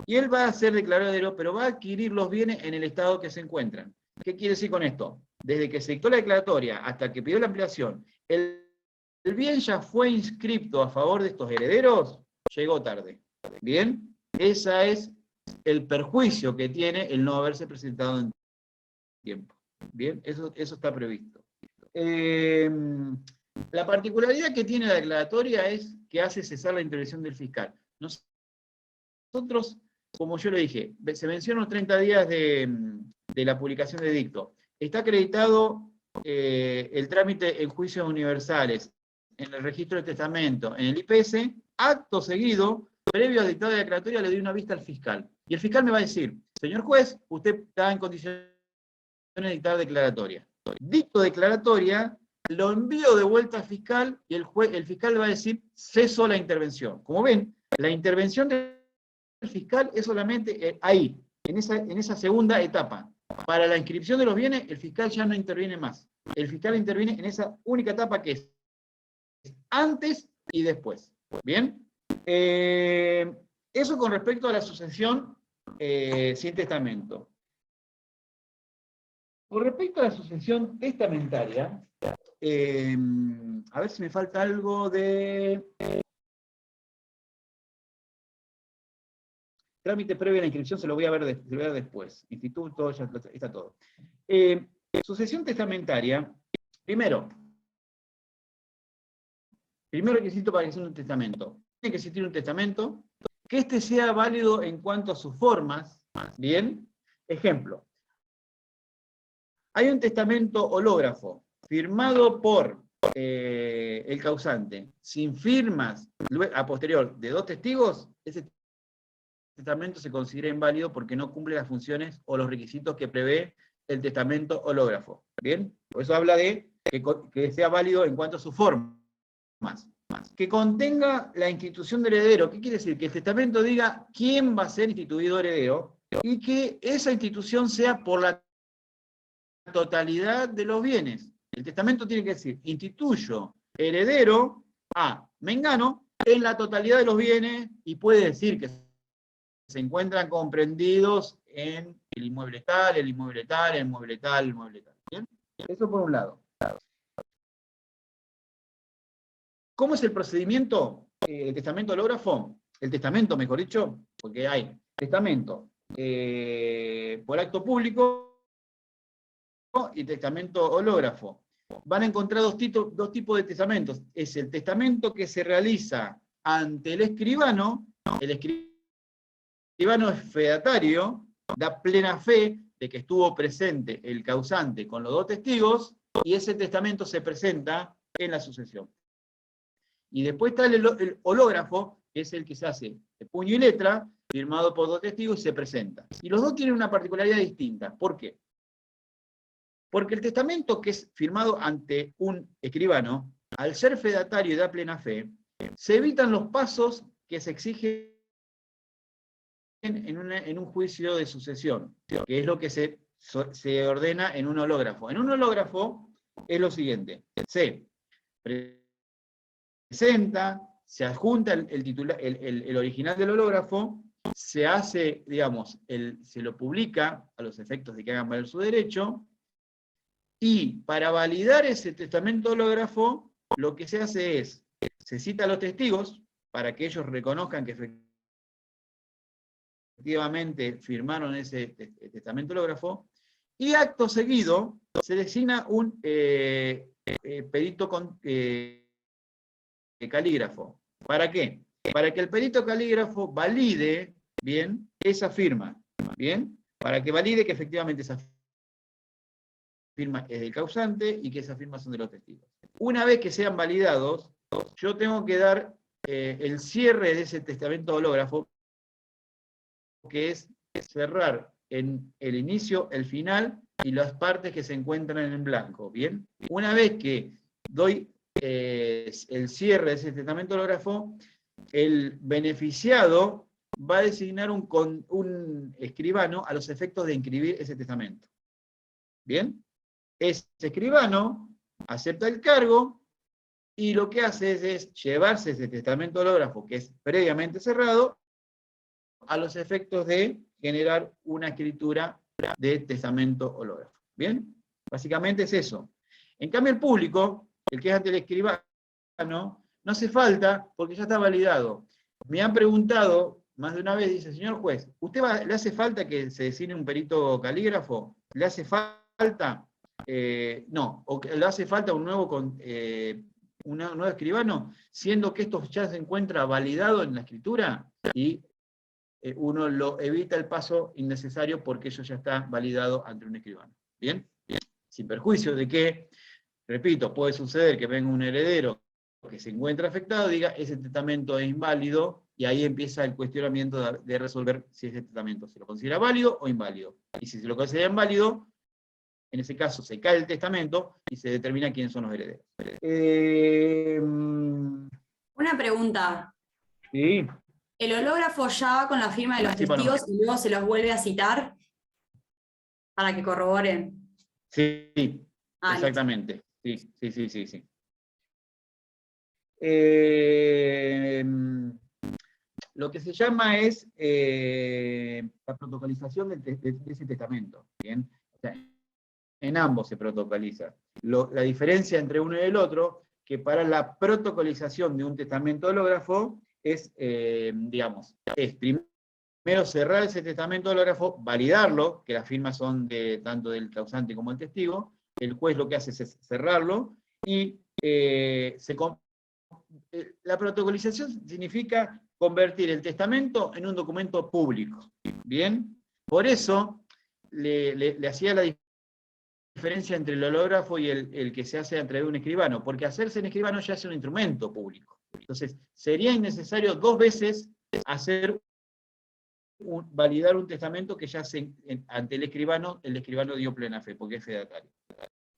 y él va a ser declarado heredero, pero va a adquirir los bienes en el estado que se encuentran. ¿Qué quiere decir con esto? Desde que se dictó la declaratoria hasta que pidió la ampliación, el bien ya fue inscripto a favor de estos herederos, llegó tarde. ¿Bien? Ese es el perjuicio que tiene el no haberse presentado en tiempo. Bien, eso está previsto. La particularidad que tiene la declaratoria es que hace cesar la intervención del fiscal. Nosotros, como yo le dije, se mencionan los 30 días de la publicación de edicto. Está acreditado el trámite en juicios universales, en el registro de testamento, en el IPS. Acto seguido, previo al dictado de la declaratoria, le doy una vista al fiscal. Y el fiscal me va a decir, señor juez, usted está en condiciones de dictar declaratoria. Dicto declaratoria, lo envío de vuelta al fiscal, y el fiscal le va a decir, ceso la intervención. Como ven, la intervención del fiscal es solamente ahí, en esa segunda etapa. Para la inscripción de los bienes, el fiscal ya no interviene más. El fiscal interviene en esa única etapa que es antes y después. ¿Bien? Eso con respecto a la sucesión sin testamento. Con respecto a la sucesión testamentaria, a ver si me falta algo de... Trámite previo a la inscripción se lo voy a ver después. Instituto, ya está todo. Sucesión testamentaria, primero requisito para que sea un testamento. Tiene que existir un testamento, que este sea válido en cuanto a sus formas. Bien, ejemplo. Hay un testamento hológrafo, firmado por el causante, sin firmas a posterior de 2 testigos, ese testamento se considera inválido porque no cumple las funciones o los requisitos que prevé el testamento hológrafo. ¿Bien? Por eso habla de que sea válido en cuanto a sus formas. Que contenga la institución del heredero. ¿Qué quiere decir? Que el testamento diga quién va a ser instituido heredero y que esa institución sea por la totalidad de los bienes. El testamento tiene que decir, instituyo heredero a Mengano en la totalidad de los bienes y puede decir que se encuentran comprendidos en el inmueble tal, el inmueble tal, el inmueble tal, el inmueble tal. ¿Bien? Eso por un lado. ¿Cómo es el procedimiento del testamento hológrafo? El testamento, mejor dicho, porque hay testamento por acto público y testamento hológrafo. Van a encontrar dos tipos de testamentos. Es el testamento que se realiza ante el escribano. El escribano es fedatario, da plena fe de que estuvo presente el causante con los dos testigos, y ese testamento se presenta en la sucesión. Y después está el hológrafo, que es el que se hace de puño y letra, firmado por dos testigos y se presenta. Y los dos tienen una particularidad distinta. ¿Por qué? Porque el testamento que es firmado ante un escribano, al ser fedatario y da plena fe, se evitan los pasos que se exigen en un juicio de sucesión, que es lo que se ordena en un hológrafo. En un hológrafo es lo siguiente: se presenta, se adjunta el original del hológrafo, se hace, digamos, se lo publica a los efectos de que hagan valer su derecho, y para validar ese testamento hológrafo, lo que se hace es, se cita a los testigos, para que ellos reconozcan que efectivamente firmaron ese testamento hológrafo, y acto seguido se designa un perito calígrafo. ¿Para qué? Para que el perito calígrafo valide, bien, esa firma, bien, para que valide que efectivamente esa firma es del causante y que esas firmas son de los testigos. Una vez que sean validados, yo tengo que dar el cierre de ese testamento hológrafo, que es cerrar en el inicio, el final y las partes que se encuentran en blanco. ¿Bien? Una vez que doy el cierre de ese testamento hológrafo, el beneficiado va a designar un escribano a los efectos de inscribir ese testamento. ¿Bien? Ese escribano acepta el cargo y lo que hace es llevarse ese testamento hológrafo, que es previamente cerrado, a los efectos de generar una escritura de testamento hológrafo. ¿Bien? Básicamente es eso. En cambio el público, el que es ante el escribano, no hace falta porque ya está validado. Me han preguntado más de una vez, dice: señor juez, ¿le hace falta que se designe un perito calígrafo? ¿Le hace falta? No, o le hace falta un nuevo escribano, siendo que esto ya se encuentra validado en la escritura, y uno lo evita el paso innecesario porque eso ya está validado ante un escribano. ¿Bien? Sin perjuicio de que, repito, puede suceder que venga un heredero que se encuentra afectado, diga: ese testamento es inválido, y ahí empieza el cuestionamiento de resolver si ese testamento se lo considera válido o inválido. Y si se lo considera inválido, en ese caso se cae el testamento y se determina quiénes son los herederos. Una pregunta. Sí. ¿El hológrafo ya va con la firma de los testigos y luego se los vuelve a citar para que corroboren? Sí, exactamente. Sí. Lo que se llama es la protocolización de ese testamento. ¿Bien? O sea, en ambos se protocoliza. La diferencia entre uno y el otro, que para la protocolización de un testamento hológrafo es, es primero cerrar ese testamento hológrafo, validarlo, que las firmas son tanto del causante como del testigo. El juez lo que hace es cerrarlo, y la protocolización significa convertir el testamento en un documento público. ¿Bien? Por eso le hacía la diferencia entre el hológrafo y el que se hace a través de un escribano, porque hacerse en escribano ya es un instrumento público. Entonces, sería innecesario 2 veces validar un testamento que ya ante el escribano dio plena fe, porque es fedatario.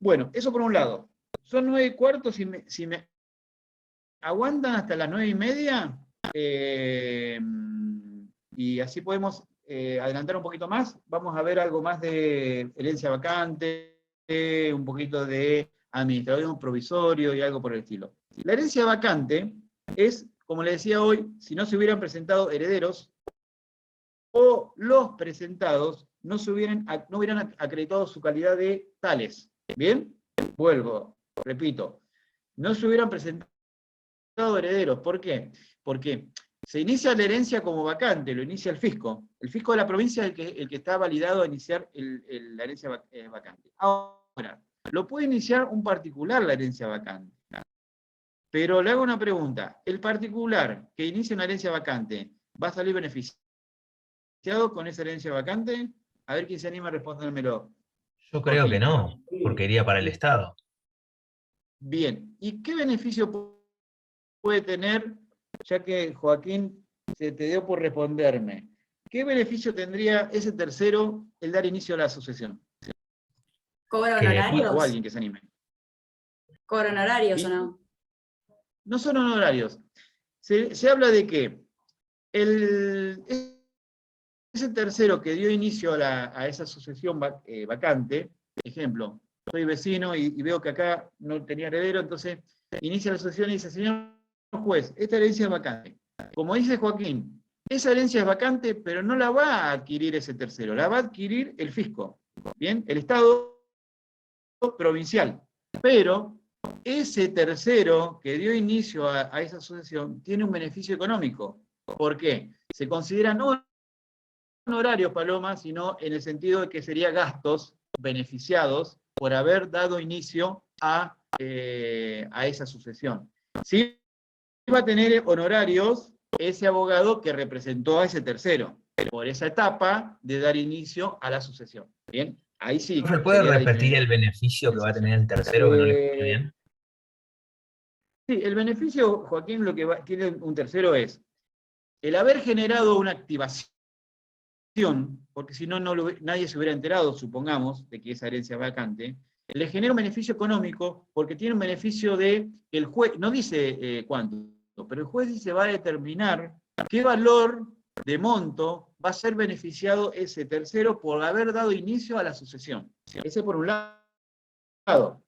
Bueno, eso por un lado. Son 9:15, si me aguantan hasta las 9:30, y así podemos adelantar un poquito más. Vamos a ver algo más de herencia vacante, un poquito de administrador provisorio y algo por el estilo. La herencia vacante es como le decía hoy, si no se hubieran presentado herederos, o los presentados no hubieran acreditado su calidad de tales. ¿Bien? Vuelvo, repito. No se hubieran presentado herederos. ¿Por qué? Porque se inicia la herencia como vacante, lo inicia el fisco. El fisco de la provincia es el que está validado a iniciar la herencia vacante. Ahora, lo puede iniciar un particular la herencia vacante. Pero le hago una pregunta. ¿El particular que inicia una herencia vacante va a salir beneficiado con esa herencia vacante? A ver quién se anima a respondérmelo. Yo creo que no, porque iría para el Estado. Bien. ¿Y qué beneficio puede tener, ya que Joaquín se te dio por responderme? ¿Qué beneficio tendría ese tercero el dar inicio a la sucesión? ¿Cobran Que- honorarios? O alguien que se anime. ¿Cobran honorarios ¿Sí? o no? No son honorarios. Se habla de que ese tercero que dio inicio a esa sucesión vacante, ejemplo, soy vecino y veo que acá no tenía heredero, entonces inicia la sucesión y dice, señor juez, esta herencia es vacante. Como dice Joaquín, esa herencia es vacante, pero no la va a adquirir ese tercero, la va a adquirir el fisco, ¿bien? El Estado provincial. Pero ese tercero que dio inicio a esa sucesión tiene un beneficio económico. ¿Por qué? Se considera no honorarios, Paloma, sino en el sentido de que sería gastos beneficiados por haber dado inicio a esa sucesión. Sí va a tener honorarios ese abogado que representó a ese tercero, por esa etapa de dar inicio a la sucesión. ¿Bien? Ahí sí. ¿Se puede sería la repetir el diferencia. beneficio que va a tener el tercero que no le escuché bien? Sí, el beneficio, Joaquín, lo que tiene un tercero es el haber generado una activación, porque si no, nadie se hubiera enterado, supongamos, de que esa herencia es vacante, le genera un beneficio económico porque tiene un beneficio de que el juez, no dice cuánto, pero el juez dice va a determinar qué valor de monto va a ser beneficiado ese tercero por haber dado inicio a la sucesión. Ese por un lado.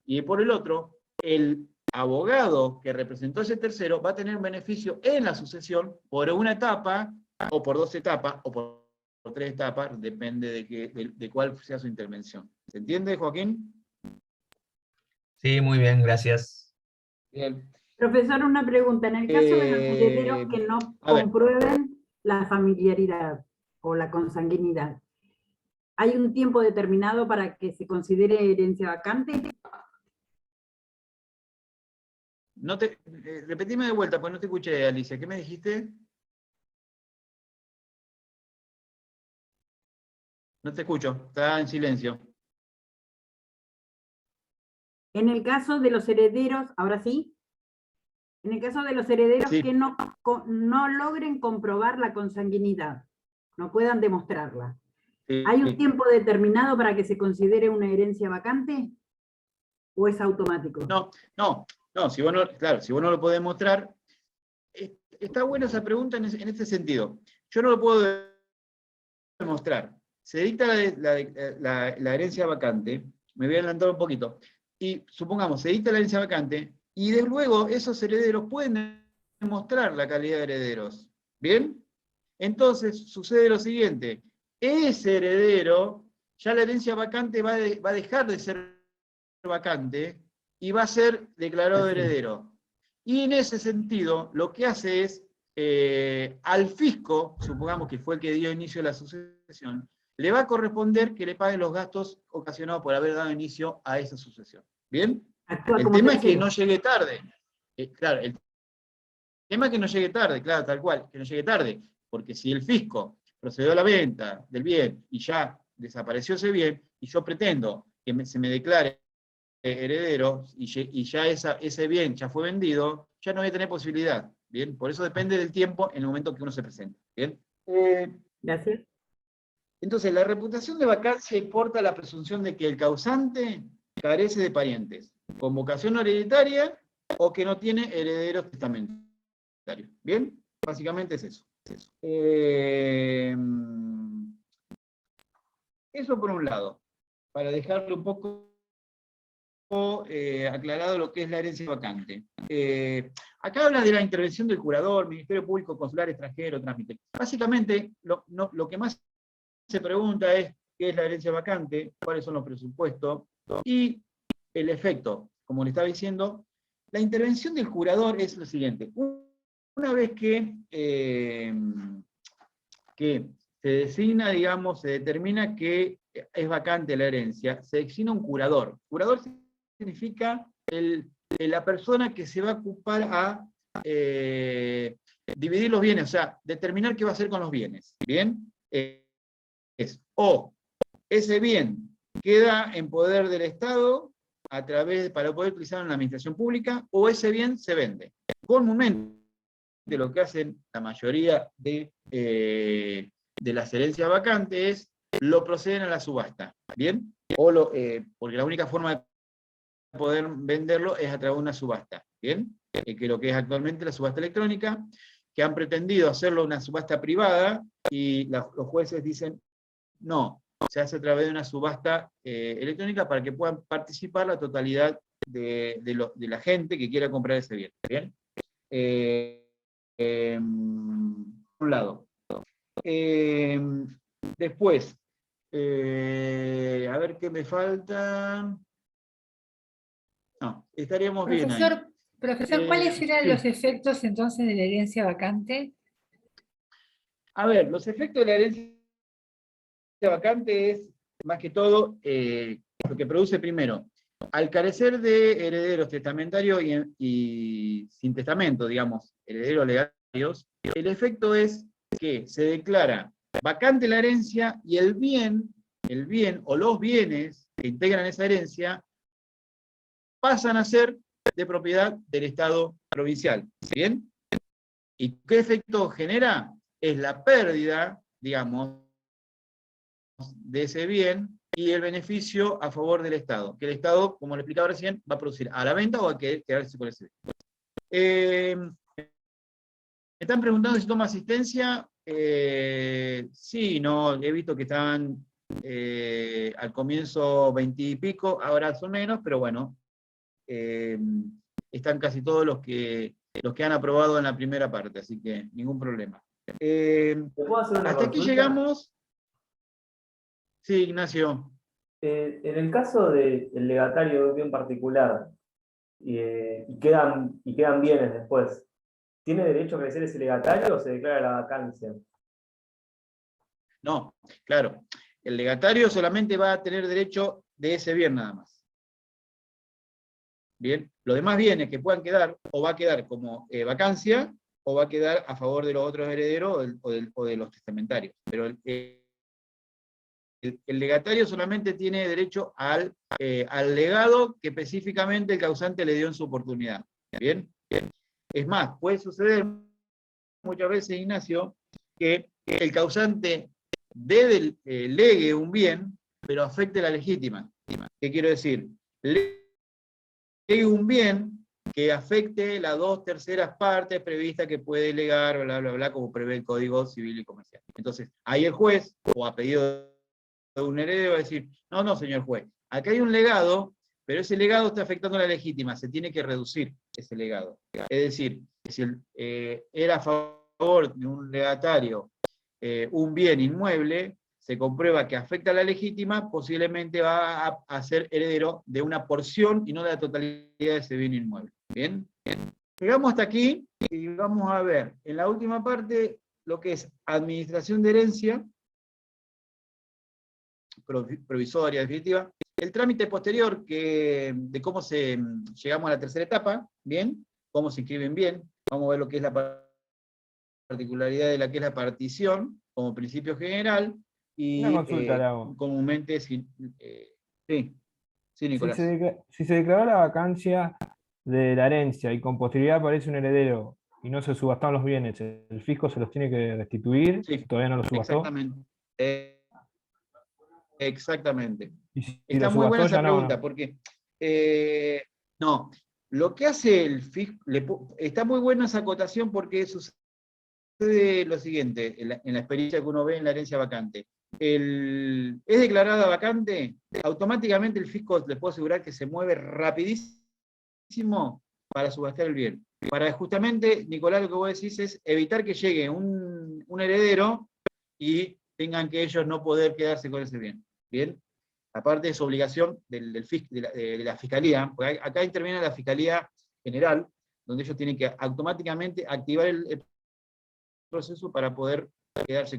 Y por el otro, el abogado que representó ese tercero va a tener un beneficio en la sucesión por una etapa, o por 2 etapas, o por 3 etapas, depende de cuál sea su intervención. ¿Se entiende, Joaquín? Sí, muy bien, gracias. Bien. Profesor, una pregunta. En el caso de los herederos que no a ver. comprueben la familiaridad o la consanguinidad, ¿hay un tiempo determinado para que se considere herencia vacante? Repetime de vuelta, pues no te escuché, Alicia. ¿Qué me dijiste? No te escucho, está en silencio. En el caso de los herederos, ahora sí, en el caso de los herederos Sí. que no logren comprobar la consanguinidad, no puedan demostrarla, ¿hay un tiempo determinado para que se considere una herencia vacante? ¿O es automático? No, si vos no lo podés mostrar, está buena esa pregunta en este sentido. Yo no lo puedo demostrar. Se dicta la herencia vacante, me voy a adelantar un poquito, y supongamos, se dicta la herencia vacante, y de luego esos herederos pueden demostrar la calidad de herederos. ¿Bien? Entonces sucede lo siguiente, ese heredero, ya la herencia vacante va a dejar de ser vacante y va a ser declarado heredero. Y en ese sentido, lo que hace es, al fisco, supongamos que fue el que dio inicio a la sucesión, le va a corresponder que le paguen los gastos ocasionados por haber dado inicio a esa sucesión. ¿Bien? El tema es que no llegue tarde. Claro, el tema es que no llegue tarde, claro, tal cual, que no llegue tarde, porque si el fisco procedió a la venta del bien y ya desapareció ese bien, y yo pretendo que se me declare heredero y ya ese bien ya fue vendido, ya no voy a tener posibilidad. ¿Bien? Por eso depende del tiempo en el momento que uno se presenta. ¿Bien? Gracias. Entonces, la reputación de vacancia importa la presunción de que el causante carece de parientes, con vocación hereditaria o que no tiene herederos testamentarios. ¿Bien? Básicamente es eso. Eso por un lado, para dejarle un poco aclarado lo que es la herencia vacante. Acá habla de la intervención del curador, Ministerio Público, Consular, Extranjero, Trámite. Básicamente, lo que más se pregunta es qué es la herencia vacante, cuáles son los presupuestos, y el efecto, como le estaba diciendo, la intervención del curador es lo siguiente. Una vez que se designa, digamos, se determina que es vacante la herencia, se designa un curador. Curador significa la persona que se va a ocupar a dividir los bienes, o sea, determinar qué va a hacer con los bienes. ¿Bien? O ese bien queda en poder del Estado para poder utilizarlo en la administración pública, o ese bien se vende. Comúnmente lo que hacen la mayoría de las herencias vacantes es lo proceden a la subasta. ¿Bien? Porque la única forma de poder venderlo es a través de una subasta. ¿Bien? Que lo que es actualmente la subasta electrónica, que han pretendido hacerlo una subasta privada, y los jueces dicen, no, se hace a través de una subasta electrónica para que puedan participar la totalidad de la gente que quiera comprar ese bien. ¿Bien? Por un lado. Después, a ver qué me falta. No, estaríamos bien ahí. Profesor, ¿cuáles eran sí. los efectos entonces de la herencia vacante? A ver, los efectos de la herencia vacante es, más que todo, lo que produce primero. Al carecer de herederos testamentarios y sin testamento, digamos, herederos legales, el efecto es que se declara vacante la herencia y el bien o los bienes que integran esa herencia pasan a ser de propiedad del Estado provincial. ¿Bien? ¿Y qué efecto genera? Es la pérdida, digamos, de ese bien y el beneficio a favor del Estado, que el Estado, como le explicaba recién, va a producir a la venta o a quedarse con ese bien. Me están preguntando si toma asistencia. Sí, no, he visto que estaban al comienzo 20 y pico, ahora son menos, pero bueno, están casi todos los que han aprobado en la primera parte, así que ningún problema. Hasta aquí llegamos. Sí, Ignacio. En el caso del legatario de un bien particular, y quedan bienes después, ¿tiene derecho a crecer ese legatario o se declara la vacancia? No, claro. El legatario solamente va a tener derecho de ese bien nada más. Bien, los demás bienes que puedan quedar, o va a quedar como vacancia, o va a quedar a favor de los otros herederos o de los testamentarios. Pero el legatario solamente tiene derecho al legado que específicamente el causante le dio en su oportunidad. ¿Bien? Bien. Es más, puede suceder muchas veces, Ignacio, que el causante legue un bien, pero afecte la legítima. ¿Qué quiero decir? Legue un bien que afecte las 2/3 partes previstas que puede legar, bla, bla, bla, como prevé el Código Civil y Comercial. Entonces, ahí el juez, o a pedido de un heredero, va a decir, no, señor juez, acá hay un legado, pero ese legado está afectando la legítima, se tiene que reducir ese legado. Es decir, si era a favor de un legatario un bien inmueble, se comprueba que afecta a la legítima, posiblemente va a ser heredero de una porción y no de la totalidad de ese bien inmueble. ¿Bien? Llegamos hasta aquí y vamos a ver en la última parte lo que es administración de herencia, provisoria, definitiva, el trámite posterior de cómo llegamos a la tercera etapa, ¿bien? Cómo se inscriben bien, vamos a ver lo que es la particularidad de la que es la partición, como principio general, y una consulta le hago. comúnmente, sí, Nicolás. Si se declaró la vacancia de la herencia y con posterioridad aparece un heredero y no se subastaron los bienes, ¿el fisco se los tiene que restituir si todavía no los subastó? Exactamente. Exactamente. Y si Está muy buena esa pregunta, porque no, lo que hace el fisco, está muy buena esa acotación porque sucede lo siguiente, en la experiencia que uno ve en la herencia vacante. es declarada vacante, automáticamente el fisco, les puedo asegurar que se mueve rapidísimo para subastar el bien. Para justamente, Nicolás, lo que vos decís es evitar que llegue un heredero y tengan que ellos no poder quedarse con ese bien. ¿Bien? Aparte es obligación de la Fiscalía, porque acá interviene la Fiscalía General, donde ellos tienen que automáticamente activar el proceso para poder quedarse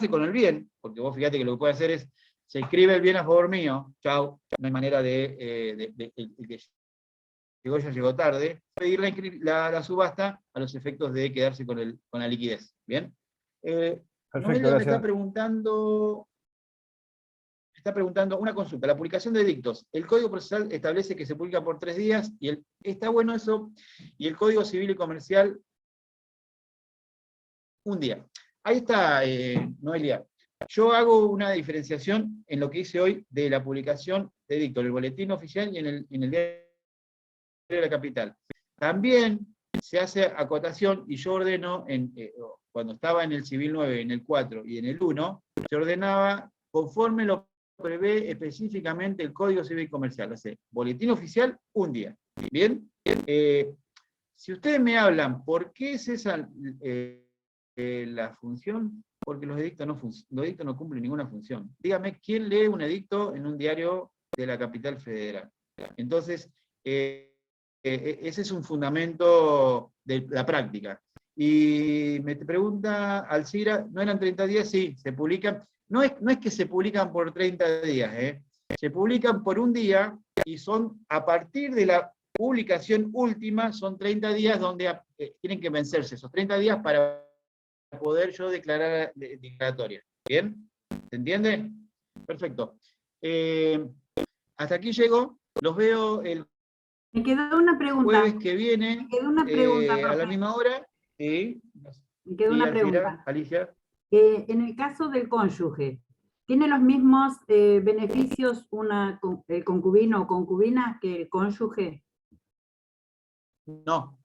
con el bien, porque vos fíjate que lo que puede hacer es, se inscribe el bien a favor mío, chau, no hay manera de que llegó ya llegó tarde, pedir la subasta a los efectos de quedarse con la liquidez. ¿Bien? Perfecto, Noelia me gracias. está preguntando una consulta. La publicación de edictos. El Código Procesal establece que se publica por 3 días, y está bueno eso, y el Código Civil y Comercial, 1 día. Ahí está, Noelia. Yo hago una diferenciación en lo que hice hoy de la publicación de edicto, en el boletín oficial y en el diario de la Capital. También se hace acotación, y yo ordeno, cuando estaba en el Civil 9, en el 4 y en el 1, se ordenaba conforme lo prevé específicamente el Código Civil y Comercial. O sea, boletín oficial, 1 día. ¿Bien? Si ustedes me hablan, ¿por qué es esa la función? Porque los edictos no cumplen ninguna función. Dígame, ¿quién lee un edicto en un diario de la capital federal? Entonces, ese es un fundamento de la práctica. Y me pregunta Alcira, ¿no eran 30 días? Sí, se publican. No es que se publican por 30 días, se publican por 1 día, y son a partir de la publicación última, son 30 días donde tienen que vencerse esos 30 días para poder yo declarar declaratoria. ¿Bien? ¿Se entiende? Perfecto. Hasta aquí llego, los veo el Me quedó una pregunta. jueves que viene, Me quedó una pregunta, a la profe. misma hora. Sí. Me quedó una pregunta. Alicia. En el caso del cónyuge, ¿tiene los mismos beneficios el concubino o concubina que el cónyuge? No.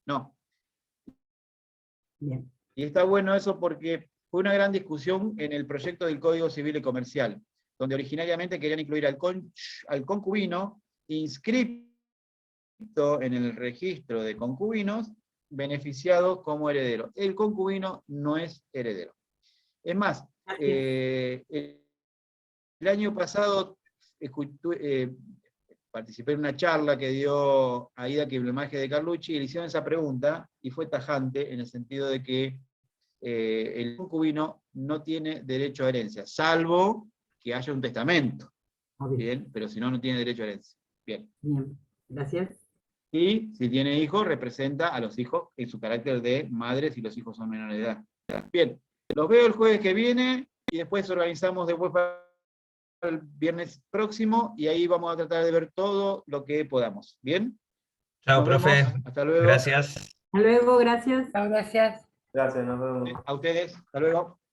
No. Bien. Y está bueno eso porque fue una gran discusión en el proyecto del Código Civil y Comercial, donde originariamente querían incluir al concubino inscrito en el registro de concubinos, beneficiado como heredero. El concubino no es heredero. Es más, el año pasado participé en una charla que dio Aida Quiblemage de Carlucci, y le hicieron esa pregunta, y fue tajante en el sentido de que el concubino no tiene derecho a herencia, salvo que haya un testamento. Bien, pero si no, no tiene derecho a herencia. Bien. Bien, gracias. Y si tiene hijos, representa a los hijos en su carácter de madres, si los hijos son menores de edad. Bien, los veo el jueves que viene, y después organizamos después para el viernes próximo, y ahí vamos a tratar de ver todo lo que podamos. ¿Bien? Chao, Nos profe. vemos. Hasta luego. Gracias. Hasta luego, gracias. Chao, gracias. Gracias, nos vemos. A ustedes. Hasta luego.